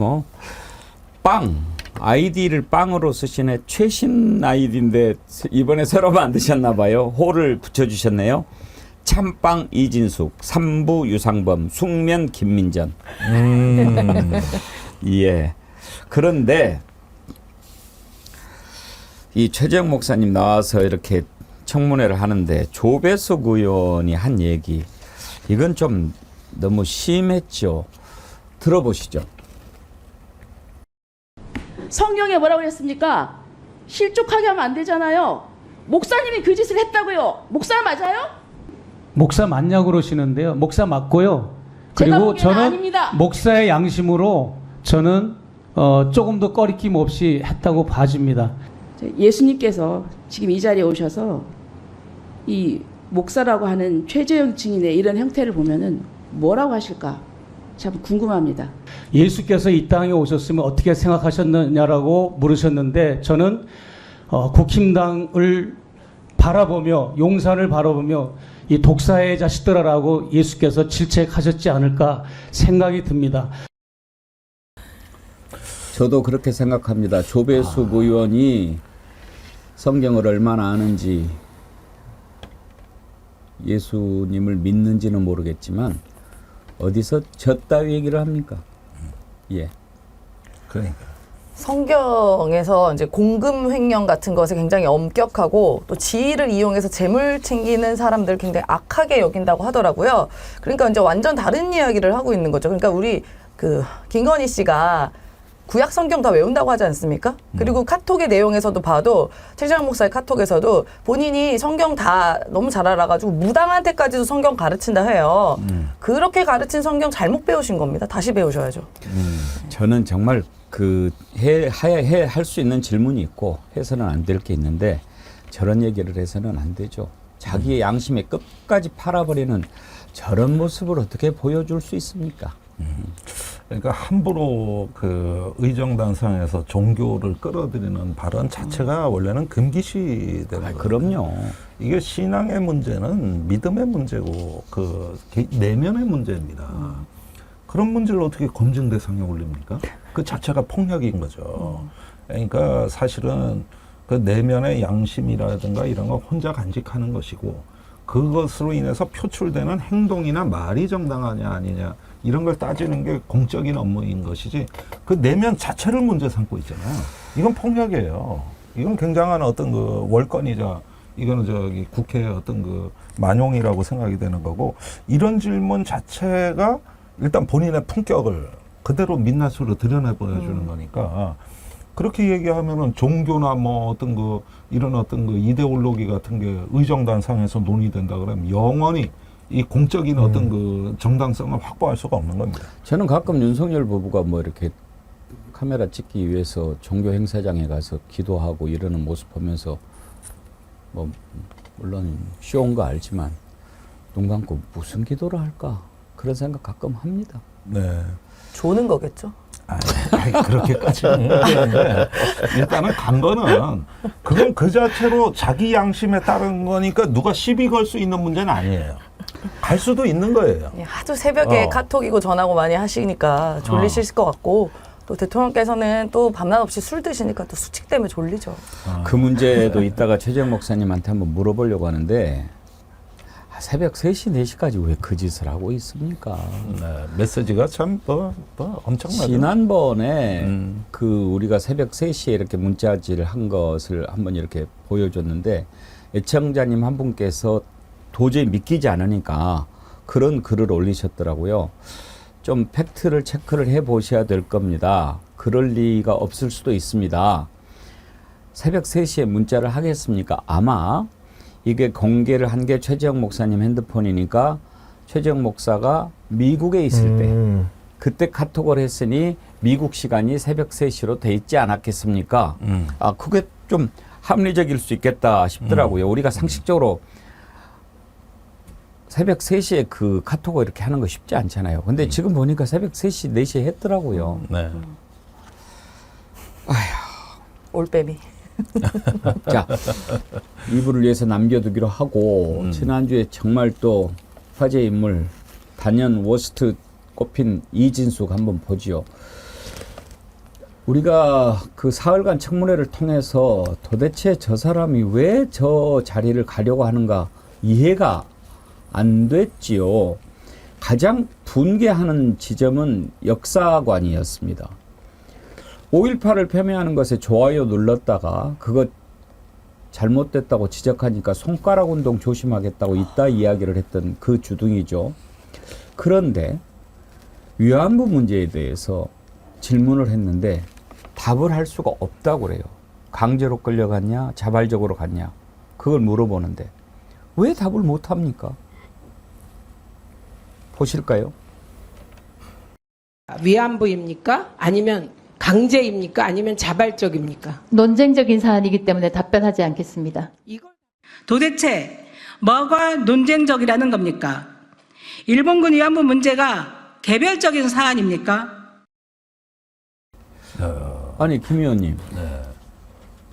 아이디를 빵으로 쓰시네. 최신 아이디인데 이번에 새로 만드셨나 봐요. 호를 붙여주셨네요. 참빵 이진숙, 삼부 유상범, 숙면 김민전. 예. 그런데 이 최재형 목사님 나와서 이렇게 청문회를 하는데 조배석 의원이 한 얘기, 이건 좀 너무 심했죠. 들어보시죠. 성경에 뭐라고 했습니까? 실족하게 하면 안 되잖아요. 목사님이 그 짓을 했다고요. 목사 맞아요? 목사 맞냐고 그러시는데요. 목사 맞고요. 제가 그리고 보기에는 저는 아닙니다. 목사의 양심으로 저는 조금 더 꺼리낌 없이 했다고 봐집니다. 예수님께서 지금 이 자리에 오셔서 이 목사라고 하는 최재형 증인의 이런 형태를 보면은 뭐라고 하실까? 참 궁금합니다. 예수께서 이 땅에 오셨으면 어떻게 생각하셨느냐라고 물으셨는데 저는 국힘당을 바라보며 용산을 바라보며 이 독사의 자식들아라고 예수께서 질책하셨지 않을까 생각이 듭니다. 저도 그렇게 생각합니다. 조배숙 의원이 성경을 얼마나 아는지, 예수님을 믿는지는 모르겠지만 어디서 졌다위 얘기를 합니까? 예. 그러니까. 성경에서 이제 공금 횡령 같은 것에 굉장히 엄격하고 또 지위를 이용해서 재물 챙기는 사람들 굉장히 악하게 여긴다고 하더라고요. 그러니까 이제 완전 다른 이야기를 하고 있는 거죠. 그러니까 우리 김건희 씨가 구약 성경 다 외운다고 하지 않습니까? 그리고 카톡의 내용에서도 봐도 최재형 목사의 카톡에서도 본인이 성경 다 너무 잘 알아가지고 무당한테까지도 성경 가르친다 해요. 그렇게 가르친 성경 잘못 배우신 겁니다. 다시 배우셔야죠. 저는 정말 할 수 있는 질문이 있고 해서는 안 될 게 있는데 저런 얘기를 해서는 안 되죠. 자기의 양심에 끝까지 팔아버리는 저런 모습을 어떻게 보여줄 수 있습니까? 그러니까 함부로 의정단상에서 종교를 끌어들이는 발언 자체가 원래는 금기시되는 거예요. 그럼요. 이게 신앙의 문제는 믿음의 문제고 내면의 문제입니다. 그런 문제를 어떻게 검증 대상에 올립니까? 그 자체가 폭력인 거죠. 그러니까 사실은 그 내면의 양심이라든가 이런 거 혼자 간직하는 것이고 그것으로 인해서 표출되는 행동이나 말이 정당하냐 아니냐 이런 걸 따지는 게 공적인 업무인 것이지 그 내면 자체를 문제 삼고 있잖아요. 이건 폭력이에요. 이건 굉장한 어떤 월권이자 이거는 국회의 어떤 만용이라고 생각이 되는 거고 이런 질문 자체가 일단 본인의 품격을 그대로 민낯으로 드러내 보여주는 거니까 그렇게 얘기하면은 종교나 이런 어떤 이데올로기 같은 게 의정단상에서 논의된다 그러면 영원히 이 공적인 어떤 정당성을 확보할 수가 없는 겁니다. 저는 가끔 윤석열 부부가 이렇게 카메라 찍기 위해서 종교 행사장에 가서 기도하고 이러는 모습 보면서 물론 쇼인 거 알지만 눈 감고 무슨 기도를 할까 그런 생각 가끔 합니다. 네. 조는 거겠죠. 그렇게까지는 아닌데 일단은 간 거는 그건 그 자체로 자기 양심에 따른 거니까 누가 시비 걸 수 있는 문제는 아니에요. 갈 수도 있는 거예요. 하도 새벽에 카톡이고 전화고 많이 하시니까 졸리실 것 같고 또 대통령께서는 또 밤낮 없이 술 드시니까 또 수칙 때문에 졸리죠. 그 문제도 이따가 최재형 목사님한테 한번 물어보려고 하는데 새벽 3시, 4시까지 왜 그 짓을 하고 있습니까? 네, 메시지가 참 엄청나죠. 지난번에 우리가 새벽 3시에 이렇게 문자질을 한 것을 한번 이렇게 보여줬는데 애청자님 한 분께서 도저히 믿기지 않으니까 그런 글을 올리셨더라고요. 좀 팩트를 체크를 해 보셔야 될 겁니다. 그럴 리가 없을 수도 있습니다. 새벽 3시에 문자를 하겠습니까? 아마 이게 공개를 한 게 최재형 목사님 핸드폰이니까 최재형 목사가 미국에 있을 때 그때 카톡을 했으니 미국 시간이 새벽 3시로 돼 있지 않았겠습니까? 그게 좀 합리적일 수 있겠다 싶더라고요. 우리가 상식적으로 새벽 3시에 그 카톡을 이렇게 하는 거 쉽지 않잖아요. 근데 지금 보니까 새벽 3시, 4시에 했더라고요. 네. 올빼미. 자, 이분을 위해서 남겨두기로 하고 지난주에 정말 또 화제 인물 단연 워스트 꼽힌 이진숙 한번 보지요. 우리가 그 사흘간 청문회를 통해서 도대체 저 사람이 왜 저 자리를 가려고 하는가 이해가 안 됐지요. 가장 분개하는 지점은 역사관이었습니다. 5.18을 폄훼하는 것에 좋아요 눌렀다가 그것 잘못됐다고 지적하니까 손가락 운동 조심하겠다고 이따 이야기를 했던 그 주둥이죠. 그런데 위안부 문제에 대해서 질문을 했는데 답을 할 수가 없다고 그래요. 강제로 끌려갔냐 자발적으로 갔냐 그걸 물어보는데 왜 답을 못합니까? 보실까요? 위안부입니까? 아니면 강제입니까? 아니면 자발적입니까? 논쟁적인 사안이기 때문에 답변하지 않겠습니다. 도대체 뭐가 논쟁적이라는 겁니까? 일본군 위안부 문제가 개별적인 사안입니까? 아니 김 의원님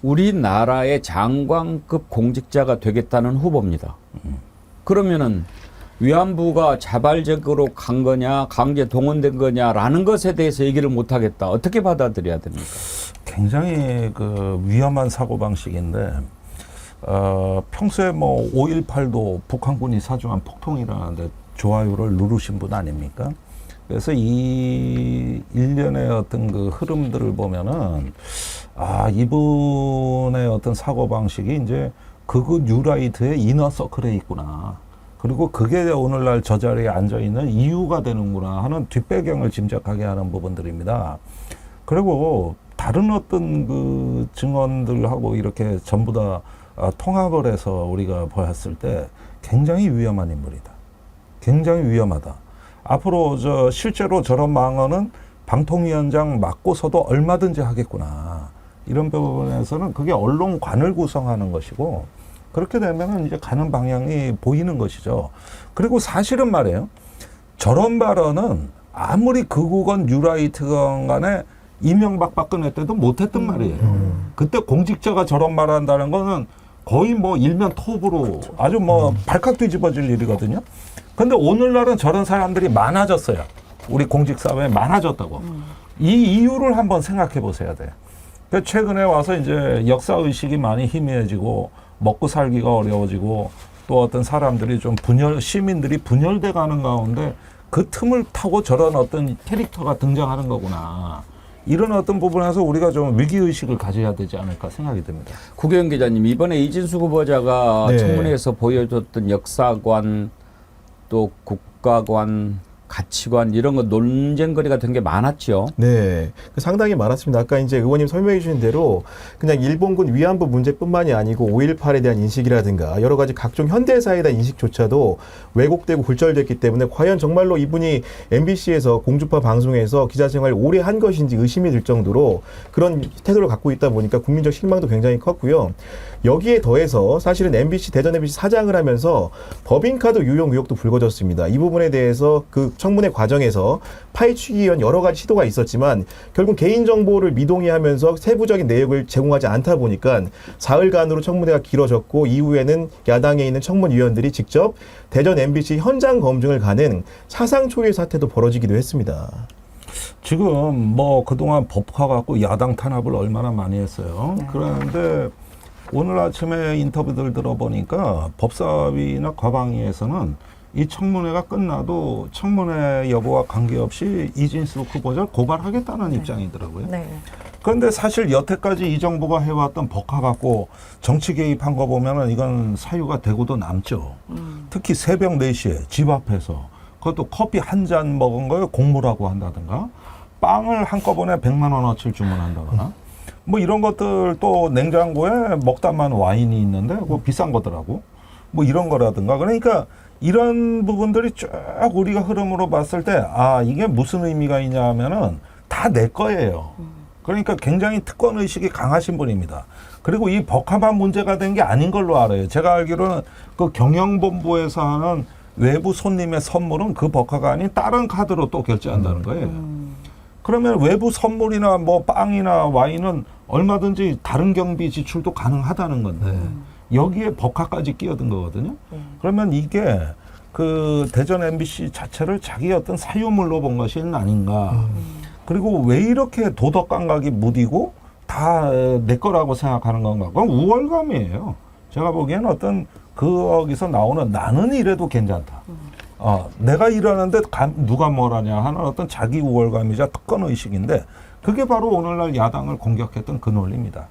우리나라의 장관급 공직자가 되겠다는 후보입니다. 그러면은 위안부가 자발적으로 간 거냐 강제 동원된 거냐라는 것에 대해서 얘기를 못 하겠다. 어떻게 받아들여야 됩니까? 굉장히 그 위험한 사고방식인데 평소에 뭐 5.18도 북한군이 사주한 폭통이라는데 좋아요를 누르신 분 아닙니까? 그래서 이 일련의 어떤 그 흐름들을 보면은 이분의 어떤 사고방식이 이제 그거 뉴라이트의 이너서클에 있구나. 그리고 그게 오늘날 저 자리에 앉아있는 이유가 되는구나 하는 뒷배경을 짐작하게 하는 부분들입니다. 그리고 다른 어떤 그 증언들하고 이렇게 전부 다 통합을 해서 우리가 보았을 때 굉장히 위험한 인물이다. 굉장히 위험하다. 앞으로 실제로 저런 망언은 방통위원장 맡고서도 얼마든지 하겠구나. 이런 부분에서는 그게 언론관을 구성하는 것이고 그렇게 되면은 이제 가는 방향이 보이는 것이죠. 그리고 사실은 말이에요. 저런 발언은 아무리 극우건 뉴라이트건 간에 이명박 박근혜 때도 못했던 말이에요. 그때 공직자가 저런 말을 한다는 거는 거의 뭐 일면 톱으로 아주 뭐 발칵 뒤집어질 일이거든요. 근데 오늘날은 저런 사람들이 많아졌어요. 우리 공직사회에 많아졌다고. 이 이유를 한번 생각해 보셔야 돼요. 최근에 와서 이제 역사의식이 많이 희미해지고 먹고 살기가 어려워지고 또 어떤 사람들이 좀 시민들이 분열돼 가는 가운데 그 틈을 타고 저런 어떤 캐릭터가 등장하는 거구나. 이런 어떤 부분에서 우리가 좀 위기의식을 가져야 되지 않을까 생각이 듭니다. 구경 기자님, 이번에 이진수 후보자가 네. 청문회에서 보여줬던 역사관 또 국가관 가치관 이런 거 논쟁거리가 된 게 많았죠. 네, 상당히 많았습니다. 아까 이제 의원님 설명해 주신 대로 그냥 일본군 위안부 문제뿐만이 아니고 5.18에 대한 인식이라든가 여러 가지 각종 현대사에 대한 인식조차도 왜곡되고 굴절됐기 때문에 과연 정말로 이분이 MBC에서 공주파 방송에서 기자 생활 오래 한 것인지 의심이 들 정도로 그런 태도를 갖고 있다 보니까 국민적 실망도 굉장히 컸고요. 여기에 더해서 사실은 대전 MBC 사장을 하면서 법인카드 유용 의혹도 불거졌습니다. 이 부분에 대해서 그 청문회 과정에서 파헤치기 위한 여러 가지 시도가 있었지만 결국 개인정보를 미동의하면서 세부적인 내역을 제공하지 않다 보니까 사흘간으로 청문회가 길어졌고 이후에는 야당에 있는 청문위원들이 직접 대전 MBC 현장 검증을 가는 사상 초유의 사태도 벌어지기도 했습니다. 지금 뭐 그동안 법화 갖고 야당 탄압을 얼마나 많이 했어요. 그런데 오늘 아침에 인터뷰들 들어보니까 법사위나 과방위에서는 이 청문회가 끝나도 청문회 여부와 관계없이 이진수 후보자를 고발하겠다는 입장이더라고요. 네. 그런데 사실 여태까지 이 정부가 해왔던 법화 갖고 정치 개입한 거 보면은 이건 사유가 되고도 남죠. 특히 새벽 4시에 집 앞에서 그것도 커피 한 잔 먹은 거에 공무라고 한다든가 빵을 한꺼번에 100만 원어치를 주문한다거나 뭐 이런 것들 또 냉장고에 먹다만 와인이 있는데 그거 비싼 거더라고. 뭐 이런 거라든가 그러니까 이런 부분들이 쭉 우리가 흐름으로 봤을 때 이게 무슨 의미가 있냐 하면은 다 내 거예요. 그러니까 굉장히 특권 의식이 강하신 분입니다. 그리고 이 법화만 문제가 된 게 아닌 걸로 알아요. 제가 알기로는 그 경영본부에서 하는 외부 손님의 선물은 그 법화가 아닌 다른 카드로 또 결제한다는 거예요. 그러면 외부 선물이나 뭐 빵이나 와인은 얼마든지 다른 경비 지출도 가능하다는 건데 여기에 법화까지 끼어든 거거든요. 그러면 이게 그 대전 MBC 자체를 자기 어떤 사유물로 본 것이 아닌가. 그리고 왜 이렇게 도덕 감각이 무디고 다 내 거라고 생각하는 건가. 그건 우월감이에요. 제가 보기에는 어떤 거기서 나오는 나는 이래도 괜찮다. 내가 일하는데 누가 뭘 하냐 하는 어떤 자기 우월감이자 특권 의식인데 그게 바로 오늘날 야당을 공격했던 그 논리입니다.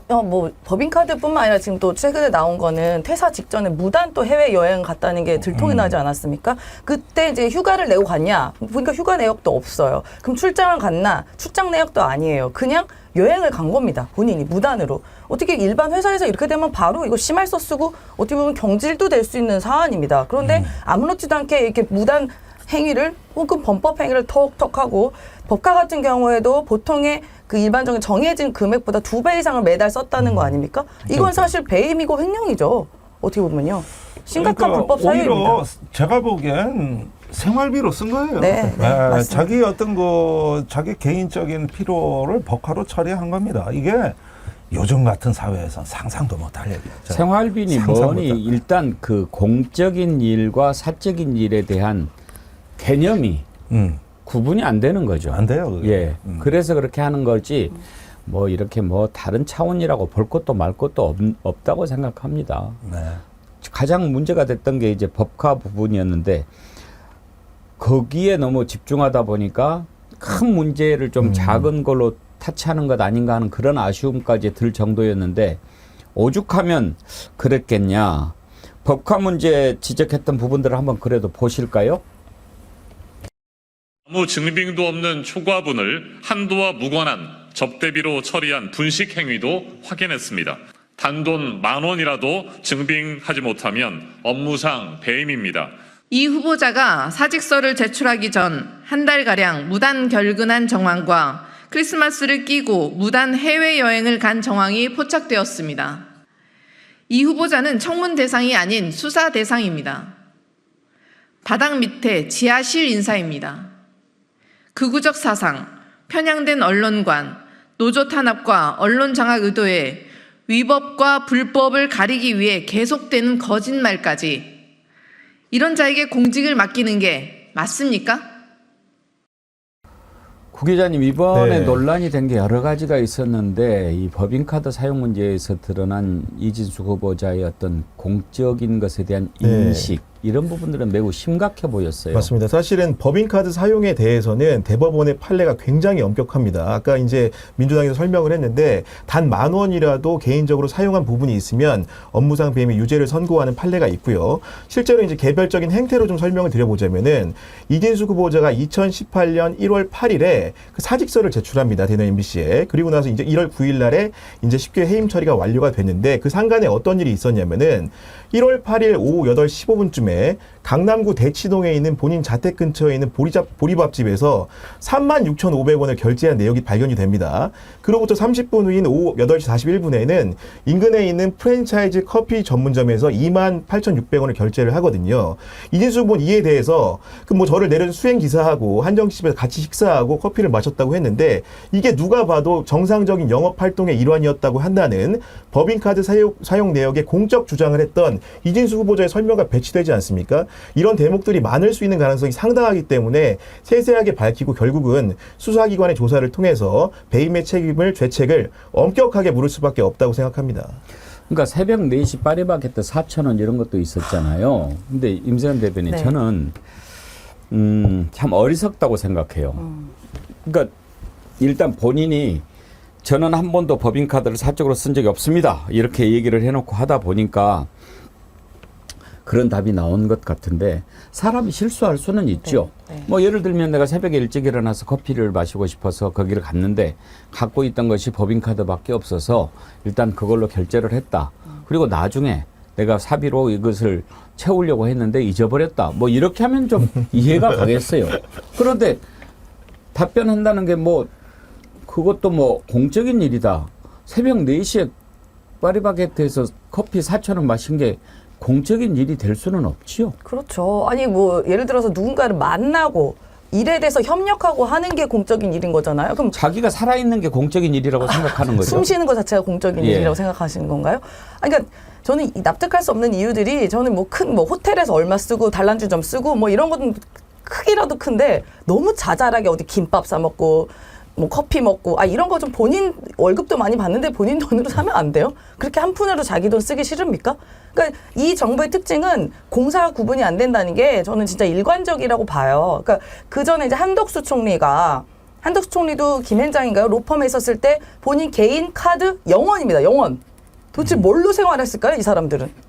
뭐 법인카드뿐만 아니라 지금 또 최근에 나온 거는 퇴사 직전에 무단 또 해외 여행 갔다는 게 들통이 나지 않았습니까? 그때 이제 휴가를 내고 갔냐? 보니까 휴가 내역도 없어요. 그럼 출장을 갔나? 출장 내역도 아니에요. 그냥 여행을 간 겁니다. 본인이 무단으로. 어떻게 일반 회사에서 이렇게 되면 바로 이거 심할서 쓰고 어떻게 보면 경질도 될 수 있는 사안입니다. 그런데 아무렇지도 않게 이렇게 무단 행위를 혹은 범법 행위를 톡톡하고 법카 같은 경우에도 보통의 그 일반적인 정해진 금액보다 2배 이상을 매달 썼다는 거 아닙니까? 이건 사실 배임이고 횡령이죠. 어떻게 보면요. 심각한 불법 사유입니다. 오히려 제가 보기엔 생활비로 쓴 거예요. 네, 맞습니다. 자기 어떤 자기 개인적인 필요를 법카로 처리한 겁니다. 이게 요즘 같은 사회에서 상상도 못할 얘기죠. 생활비니 뭐니 일단 그 공적인 일과 사적인 일에 대한 개념이 구분이 안 되는 거죠. 안 돼요. 그게. 예. 그래서 그렇게 하는 거지. 뭐 이렇게 뭐 다른 차원이라고 볼 것도 말 것도 없다고 생각합니다. 네. 가장 문제가 됐던 게 이제 법카 부분이었는데 거기에 너무 집중하다 보니까 큰 문제를 좀 작은 걸로 타치하는 것 아닌가 하는 그런 아쉬움까지 들 정도였는데 오죽하면 그랬겠냐. 법카 문제 지적했던 부분들을 한번 그래도 보실까요? 아무 증빙도 없는 초과분을 한도와 무관한 접대비로 처리한 분식 행위도 확인했습니다. 단돈 10,000원이라도 증빙하지 못하면 업무상 배임입니다. 이 후보자가 사직서를 제출하기 전 한 달가량 무단 결근한 정황과 크리스마스를 끼고 무단 해외여행을 간 정황이 포착되었습니다. 이 후보자는 청문 대상이 아닌 수사 대상입니다. 바닥 밑에 지하실 인사입니다. 극우적 사상, 편향된 언론관, 노조 탄압과 언론 장악 의도에 위법과 불법을 가리기 위해 계속되는 거짓말까지 이런 자에게 공직을 맡기는 게 맞습니까? 구 기자님 이번에 네. 논란이 된 게 여러 가지가 있었는데 이 법인카드 사용 문제에서 드러난 이진수 후보자의 어떤 공적인 것에 대한 인식 이런 부분들은 매우 심각해 보였어요. 맞습니다. 사실은 법인카드 사용에 대해서는 대법원의 판례가 굉장히 엄격합니다. 아까 이제 민주당에서 설명을 했는데 단 10,000원이라도 개인적으로 사용한 부분이 있으면 업무상 배임의 유죄를 선고하는 판례가 있고요. 실제로 이제 개별적인 행태로 좀 설명을 드려보자면은 이진수 후보자가 2018년 1월 8일에 그 사직서를 제출합니다. 대전 MBC에. 그리고 나서 이제 1월 9일 날에 이제 쉽게 해임 처리가 완료가 됐는데 그 상간에 어떤 일이 있었냐면은 1월 8일 오후 8시 15분쯤에 강남구 대치동에 있는 본인 자택 근처에 있는 보리밥집에서 36,500원을 결제한 내역이 발견이 됩니다. 그로부터 30분 후인 오후 8시 41분에는 인근에 있는 프랜차이즈 커피 전문점에서 28,600원을 결제를 하거든요. 이진수 후보는 이에 대해서 그 뭐 저를 내려준 수행기사하고 한정집에서 같이 식사하고 커피를 마셨다고 했는데 이게 누가 봐도 정상적인 영업활동의 일환이었다고 한다는 법인카드 사용 내역의 공적 주장을 했던 이진수 후보자의 설명과 배치되지 않습니까? 이런 대목들이 많을 수 있는 가능성이 상당하기 때문에 세세하게 밝히고 결국은 수사기관의 조사를 통해서 배임의 죄책을 엄격하게 물을 수밖에 없다고 생각합니다. 그러니까 새벽 4시 파리바게뜨 4,000원 이런 것도 있었잖아요. 근데 임세현 대변인 네. 저는 참 어리석다고 생각해요. 그러니까 일단 본인이 저는 한 번도 법인카드를 사적으로 쓴 적이 없습니다. 이렇게 얘기를 해놓고 하다 보니까 그런 답이 나온 것 같은데 사람이 실수할 수는 있죠. 네. 뭐 예를 들면 내가 새벽에 일찍 일어나서 커피를 마시고 싶어서 거기를 갔는데 갖고 있던 것이 법인카드밖에 없어서 일단 그걸로 결제를 했다. 그리고 나중에 내가 사비로 이것을 채우려고 했는데 잊어버렸다. 뭐 이렇게 하면 좀 이해가 가겠어요. 그런데 답변한다는 게 뭐 그것도 뭐 공적인 일이다. 새벽 4시에 파리바게뜨에서 커피 4,000원 마신 게 공적인 일이 될 수는 없지요. 그렇죠. 아니 뭐 예를 들어서 누군가를 만나고 일에 대해서 협력하고 하는 게 공적인 일인 거잖아요. 그럼 자기가 살아있는 게 공적인 일이라고 생각하는 거죠. 숨 쉬는 것 자체가 공적인 예. 일이라고 생각하시는 건가요? 아니, 그러니까 저는 납득할 수 없는 이유들이 저는 뭐 큰 뭐 호텔에서 얼마 쓰고 단란주점 쓰고 뭐 이런 건 크기라도 큰데 너무 자잘하게 어디 김밥 사 먹고 뭐 커피 먹고 이런 거 좀 본인 월급도 많이 받는데 본인 돈으로 사면 안 돼요? 그렇게 한 푼으로 자기 돈 쓰기 싫습니까? 그러니까 이 정부의 특징은 공사 구분이 안 된다는 게 저는 진짜 일관적이라고 봐요. 그러니까 그 전에 이제 한덕수 총리도 김현장인가요? 로펌에 있었을 때 본인 개인 카드 0원입니다. 0원. 도대체 뭘로 생활했을까요? 이 사람들은.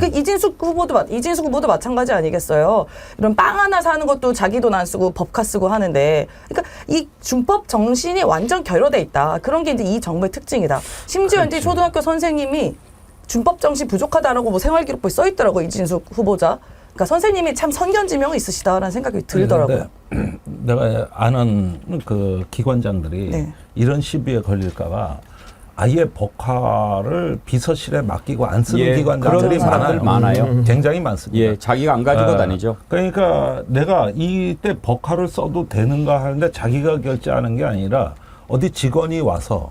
그 이진숙 후보도 마찬가지 아니겠어요? 이런 빵 하나 사는 것도 자기 돈 안 쓰고 법카 쓰고 하는데, 그러니까 이 준법 정신이 완전 결여돼 있다. 그런 게 이제 이 정부의 특징이다. 심지어 이제 초등학교 선생님이 준법 정신 부족하다라고 뭐 생활기록부에 써 있더라고, 이진숙 후보자. 그러니까 선생님이 참 선견지명이 있으시다라는 생각이 들더라고요. 내가 아는 그 기관장들이 네. 이런 시비에 걸릴까봐 아예 법카를 비서실에 맡기고 안 쓰는 기관장들이 그런 사람들 많아요. 굉장히 많습니다. 예, 자기가 안 가지고 다니죠. 그러니까 내가 이때 법카를 써도 되는가 하는데 자기가 결제하는 게 아니라 어디 직원이 와서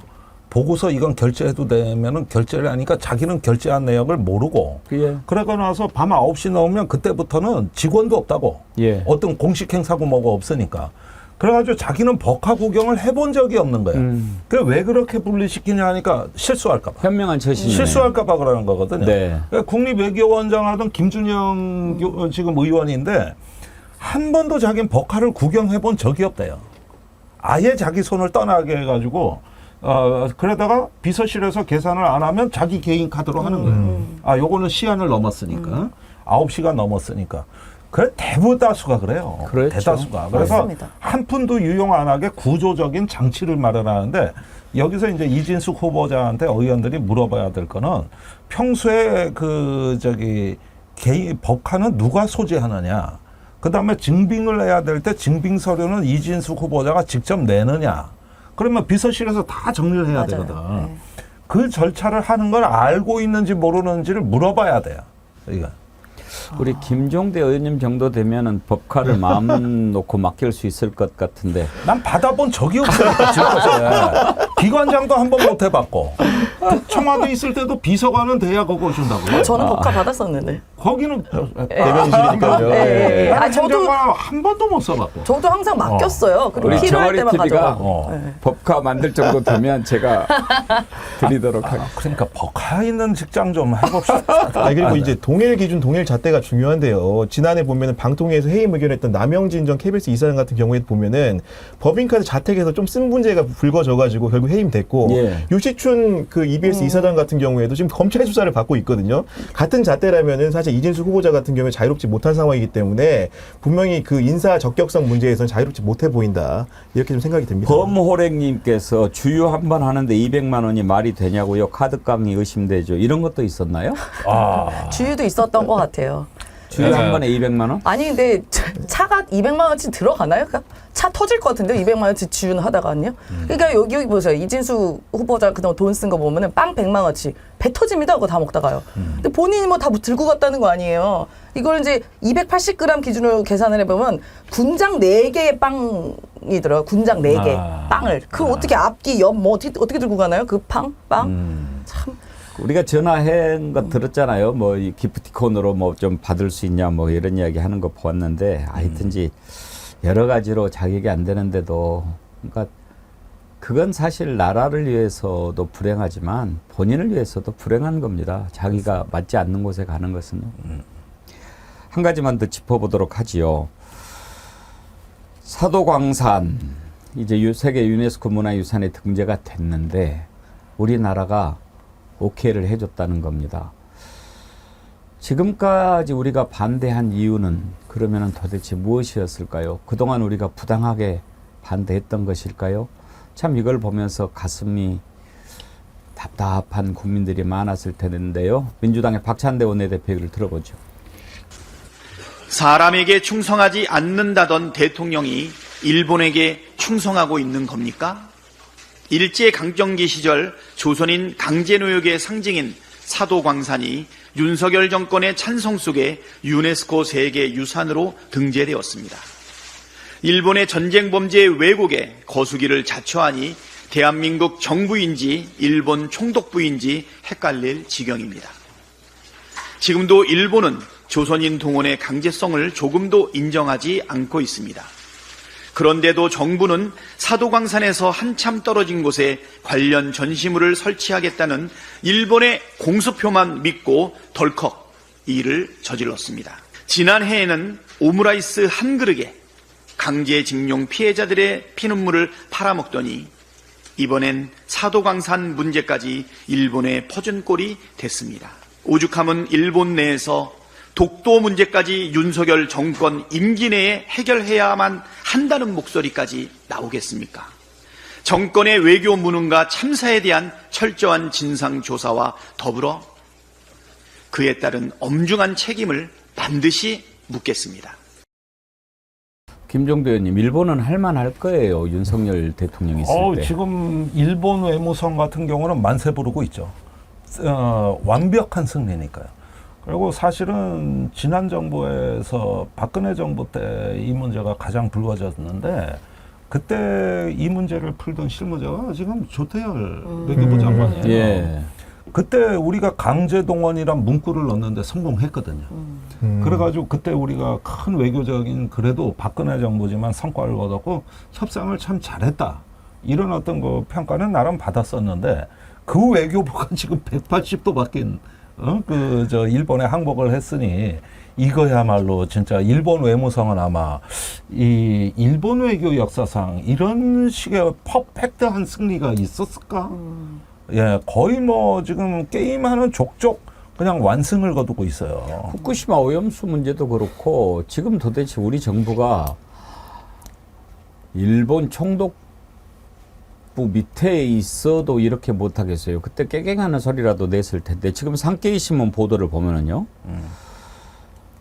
보고서 이건 결제해도 되면은 결제를 하니까 자기는 결제한 내역을 모르고 그러고 나서 밤 9시 넘으면 그때부터는 직원도 없다고. 어떤 공식 행사고 뭐가 없으니까. 그래가지고 자기는 법카 구경을 해본 적이 없는 거야. 그래 왜 그렇게 분리시키냐 하니까 실수할까봐. 현명한 처신이네. 실수할까봐 그러는 거거든요. 네. 그러니까 국립외교원장 하던 김준영 지금 의원인데 한 번도 자기는 법카를 구경해본 적이 없대요. 아예 자기 손을 떠나게 해가지고 그러다가 비서실에서 계산을 안 하면 자기 개인 카드로 하는 거예요. 요거는 시한을 넘었으니까 9시간 넘었으니까. 그래 대부다수가 그래요. 그렇죠. 대다수가. 그래서 맞습니다. 한 푼도 유용 안 하게 구조적인 장치를 마련하는데 여기서 이제 이진숙 후보자한테 의원들이 물어봐야 될 거는 평소에 개인 법카는 누가 소지하느냐. 그다음에 증빙을 해야 될 때 증빙 서류는 이진숙 후보자가 직접 내느냐. 그러면 비서실에서 다 정리를 해야 되거든. 그 절차를 하는 걸 알고 있는지 모르는지를 물어봐야 돼요. 이거. 우리 김종대 의원님 정도 되면은 법카를 마음 놓고 맡길 수 있을 것 같은데. 난 받아본 적이 없으니까 지금까지. 기관장도 한 번 못 해봤고 청와대 있을 때도 비서관은 돼야 그거 준다고요. 저는 법카 받았었는데. 거기는 대변인이니까요. 저도 한 번도 못 써봤고. 저도 항상 맡겼어요. 그리고 우리 필요할 때만 TV가 가져가고. 법카 만들 정도 되면 제가 드리도록 하겠습니다. 그러니까 법카 있는 직장 좀 해봅시다. 그리고 이제 동일 기준, 동일 잣대가 중요한데요. 지난해 보면은 방통위에서 해임 의견했던 남영진 전 KBS 이사장 같은 경우에 보면은 법인카드 자택에서 좀 쓴 문제가 불거져가지고 결국 해임됐고 유시춘 그 EBS 이사장 같은 경우에도 지금 검찰 수사를 받고 있거든요. 같은 잣대라면은 사실 이진숙 후보자 같은 경우에 자유롭지 못한 상황이기 때문에 분명히 그 인사 적격성 문제에서는 자유롭지 못해 보인다. 이렇게 좀 생각이 듭니다. 범호랭님께서 주유 한 번 하는데 200만 원이 말이 되냐고요. 카드깡이 의심되죠. 이런 것도 있었나요? 주유도 있었던 것 같아요. 주유 한 번에 200만 원? 아니 근데 차가 200만 원치 들어가나요? 차 터질 것 같은데요. 200만 원치 주유는 하다가는요. 그러니까 여기 보세요. 이진수 후보자 그동안 돈 쓴 거 보면은 빵 100만 원치 배 터집니다. 그거 다 먹다가요. 근데 본인이 뭐 다 들고 갔다는 거 아니에요. 이걸 이제 280g 기준으로 계산을 해보면 군장 4개의 빵이 들어요. 군장 4개 빵을. 그 어떻게 앞뒤 옆 뭐 어떻게 들고 가나요? 그 빵? 참. 우리가 전화한 거 들었잖아요. 뭐 이 기프티콘으로 뭐 좀 받을 수 있냐 뭐 이런 이야기 하는 거 보았는데 하여튼지 여러 가지로 자격이 안 되는데도 그러니까 그건 사실 나라를 위해서도 불행하지만 본인을 위해서도 불행한 겁니다. 자기가 맞지 않는 곳에 가는 것은요. 한 가지만 더 짚어보도록 하지요. 사도광산 이제 세계 유네스코 문화유산에 등재가 됐는데 우리나라가 오케이를 해줬다는 겁니다. 지금까지 우리가 반대한 이유는 그러면 도대체 무엇이었을까요? 그동안 우리가 부당하게 반대했던 것일까요? 참 이걸 보면서 가슴이 답답한 국민들이 많았을 텐데요. 민주당의 박찬대 원내대표를 들어보죠. 사람에게 충성하지 않는다던 대통령이 일본에게 충성하고 있는 겁니까? 일제강점기 시절 조선인 강제노역의 상징인 사도광산이 윤석열 정권의 찬성 속에 유네스코 세계유산으로 등재되었습니다. 일본의 전쟁 범죄 왜곡에 거수기를 자처하니 대한민국 정부인지 일본 총독부인지 헷갈릴 지경입니다. 지금도 일본은 조선인 동원의 강제성을 조금도 인정하지 않고 있습니다. 그런데도 정부는 사도광산에서 한참 떨어진 곳에 관련 전시물을 설치하겠다는 일본의 공수표만 믿고 덜컥 이 일을 저질렀습니다. 지난해에는 오므라이스 한 그릇에 강제징용 피해자들의 피눈물을 팔아먹더니 이번엔 사도광산 문제까지 일본에 퍼준 꼴이 됐습니다. 오죽하면 일본 내에서 독도 문제까지 윤석열 정권 임기 내에 해결해야만 한다는 목소리까지 나오겠습니까? 정권의 외교 무능과 참사에 대한 철저한 진상조사와 더불어 그에 따른 엄중한 책임을 반드시 묻겠습니다. 김종대 의원님, 일본은 할만할 거예요. 윤석열 대통령이 있을 때. 지금 일본 외무성 같은 경우는 만세 부르고 있죠. 완벽한 승리니까요. 그리고 사실은 지난 정부에서 박근혜 정부 때 이 문제가 가장 불거졌는데 그때 이 문제를 풀던 실무자가 지금 조태열 외교부 장관이에요. 예. 그때 우리가 강제동원이란 문구를 넣는데 성공했거든요. 그래가지고 그때 우리가 큰 외교적인 그래도 박근혜 정부지만 성과를 거뒀고 협상을 참 잘했다. 이런 어떤 그 평가는 나름 받았었는데 그 외교부가 지금 180도 바뀐 일본에 항복을 했으니 이거야말로 진짜 일본 외무성은 아마 이 일본 외교 역사상 이런 식의 퍼펙트한 승리가 있었을까? 예, 거의 뭐 지금 게임하는 족족 그냥 완승을 거두고 있어요. 후쿠시마 오염수 문제도 그렇고 지금 도대체 우리 정부가 일본 총독부 밑에 있어도 이렇게 못하겠어요. 그때 깨갱하는 소리라도 냈을 텐데 지금 산케이 신문 보도를 보면은요.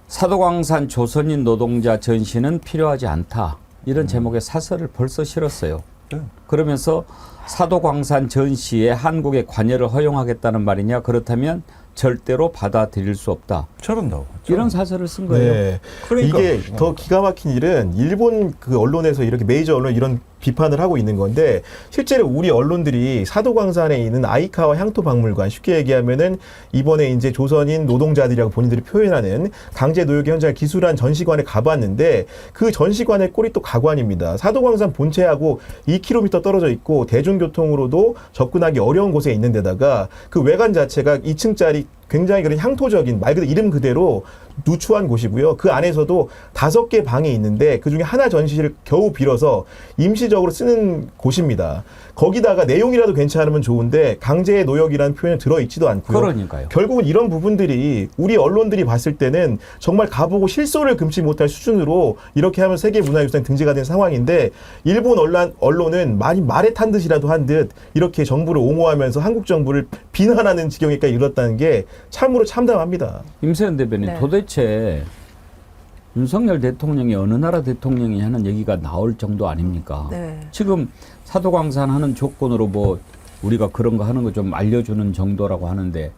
사도광산 조선인 노동자 전시는 필요하지 않다. 이런 제목의 사설을 벌써 실었어요. 그러면서 사도광산 전시에 한국의 관여를 허용하겠다는 말이냐? 그렇다면 절대로 받아들일 수 없다. 저런다고. 이런 사설을 쓴 거예요. 네. 그러니까. 이게 더 기가 막힌 일은 일본 그 언론에서 이렇게 메이저 언론 이런 비판을 하고 있는 건데 실제로 우리 언론들이 사도광산에 있는 아이카와 향토 박물관 쉽게 얘기하면은 이번에 이제 조선인 노동자들이라고 본인들이 표현하는 강제 노역의 현장을 기술한 전시관에 가봤는데 그 전시관의 꼴이 또 가관입니다. 사도광산 본체하고 2km 떨어져 있고 대중교통으로도 접근하기 어려운 곳에 있는 데다가 그 외관 자체가 2층짜리 굉장히 그런 향토적인 말 그대로 이름 그대로 누추한 곳이고요. 그 안에서도 5개 방이 있는데 그중에 하나 전시실을 겨우 빌어서 임시적으로 쓰는 곳입니다. 거기다가 내용이라도 괜찮으면 좋은데 강제의 노역이라는 표현이 들어있지도 않고요. 그러니까요. 결국은 이런 부분들이 우리 언론들이 봤을 때는 정말 가보고 실소를 금치 못할 수준으로 이렇게 하면 세계문화유산에 등재가 된 상황인데 일본 언론은 많이 말에 탄 듯이라도 한 듯 이렇게 정부를 옹호하면서 한국 정부를 비난하는 지경에까지 이뤘다는 게 참으로 참담합니다. 임세현 대변인, 네. 도대체 윤석열 대통령이 어느 나라 대통령이 하는 얘기가 나올 정도 아닙니까? 네. 지금 사도광산 하는 조건으로 뭐 우리가 그런 거 하는 거 좀 알려주는 정도라고 하는데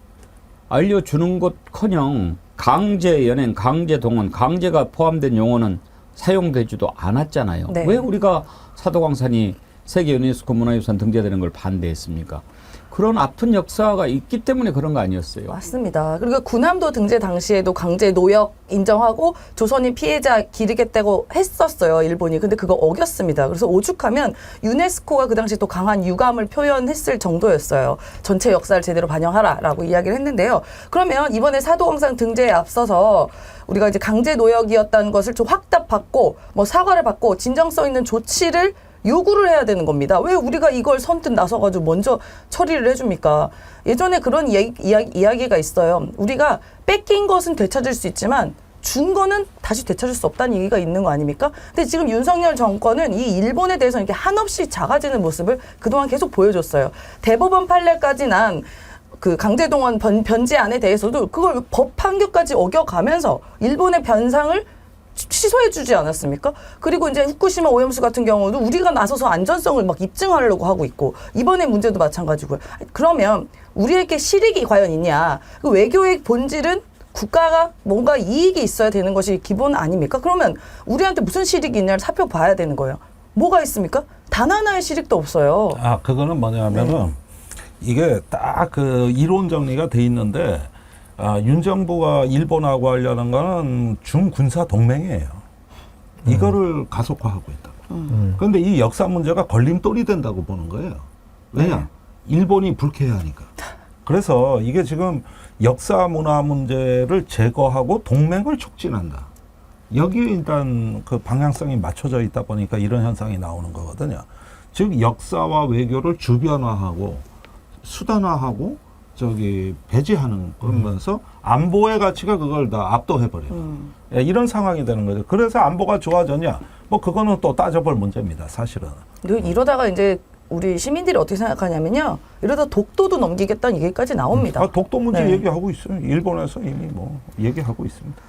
알려주는 것커녕 강제 연행, 강제 동원, 강제가 포함된 용어는 사용되지도 않았잖아요. 네. 왜 우리가 사도광산이 세계 유네스코 문화유산 등재되는 걸 반대했습니까? 그런 아픈 역사가 있기 때문에 그런 거 아니었어요. 맞습니다. 그리고 군함도 등재 당시에도 강제 노역 인정하고 조선인 피해자 기르겠다고 했었어요, 일본이. 근데 그거 어겼습니다. 그래서 오죽하면 유네스코가 그 당시 또 강한 유감을 표현했을 정도였어요. 전체 역사를 제대로 반영하라라고 이야기를 했는데요. 그러면 이번에 사도광산 등재에 앞서서 우리가 이제 강제 노역이었다는 것을 좀 확답받고 뭐 사과를 받고 진정성 있는 조치를 요구를 해야 되는 겁니다. 왜 우리가 이걸 선뜻 나서가지고 먼저 처리를 해줍니까? 예전에 그런 이야기가 있어요. 우리가 뺏긴 것은 되찾을 수 있지만 준 거는 다시 되찾을 수 없다는 얘기가 있는 거 아닙니까? 근데 지금 윤석열 정권은 이 일본에 대해서 이렇게 한없이 작아지는 모습을 그동안 계속 보여줬어요. 대법원 판례까지 난 그 강제동원 변제안에 대해서도 그걸 법 판결까지 어겨가면서 일본의 변상을 취소해주지 않았습니까? 그리고 이제 후쿠시마 오염수 같은 경우도 우리가 나서서 안전성을 막 입증하려고 하고 있고 이번에 문제도 마찬가지고요. 그러면 우리에게 실익이 과연 있냐? 그 외교의 본질은 국가가 뭔가 이익이 있어야 되는 것이 기본 아닙니까? 그러면 우리한테 무슨 실익이 있냐를 살펴봐야 되는 거예요. 뭐가 있습니까? 단 하나의 실익도 없어요. 아, 그거는 뭐냐면은 이게 딱 그 이론 정리가 돼 있는데 윤 정부가 일본하고 하려는 거는 중군사 동맹이에요. 이거를 가속화하고 있다. 그런데 이 역사 문제가 걸림돌이 된다고 보는 거예요. 왜냐? 일본이 불쾌해하니까. 그래서 이게 지금 역사 문화 문제를 제거하고 동맹을 촉진한다. 여기에 일단 그 방향성이 맞춰져 있다 보니까 이런 현상이 나오는 거거든요. 즉 역사와 외교를 주변화하고 수단화하고 배제하는 거면서 안보의 가치가 그걸 다 압도해버려요. 예, 이런 상황이 되는 거죠. 그래서 안보가 좋아졌냐? 뭐 그거는 또 따져볼 문제입니다. 사실은. 이러다가 이제 우리 시민들이 어떻게 생각하냐면요. 이러다 독도도 넘기겠다는 얘기까지 나옵니다. 독도 문제 네. 얘기하고 있어요. 일본에서 이미 뭐 얘기하고 있습니다.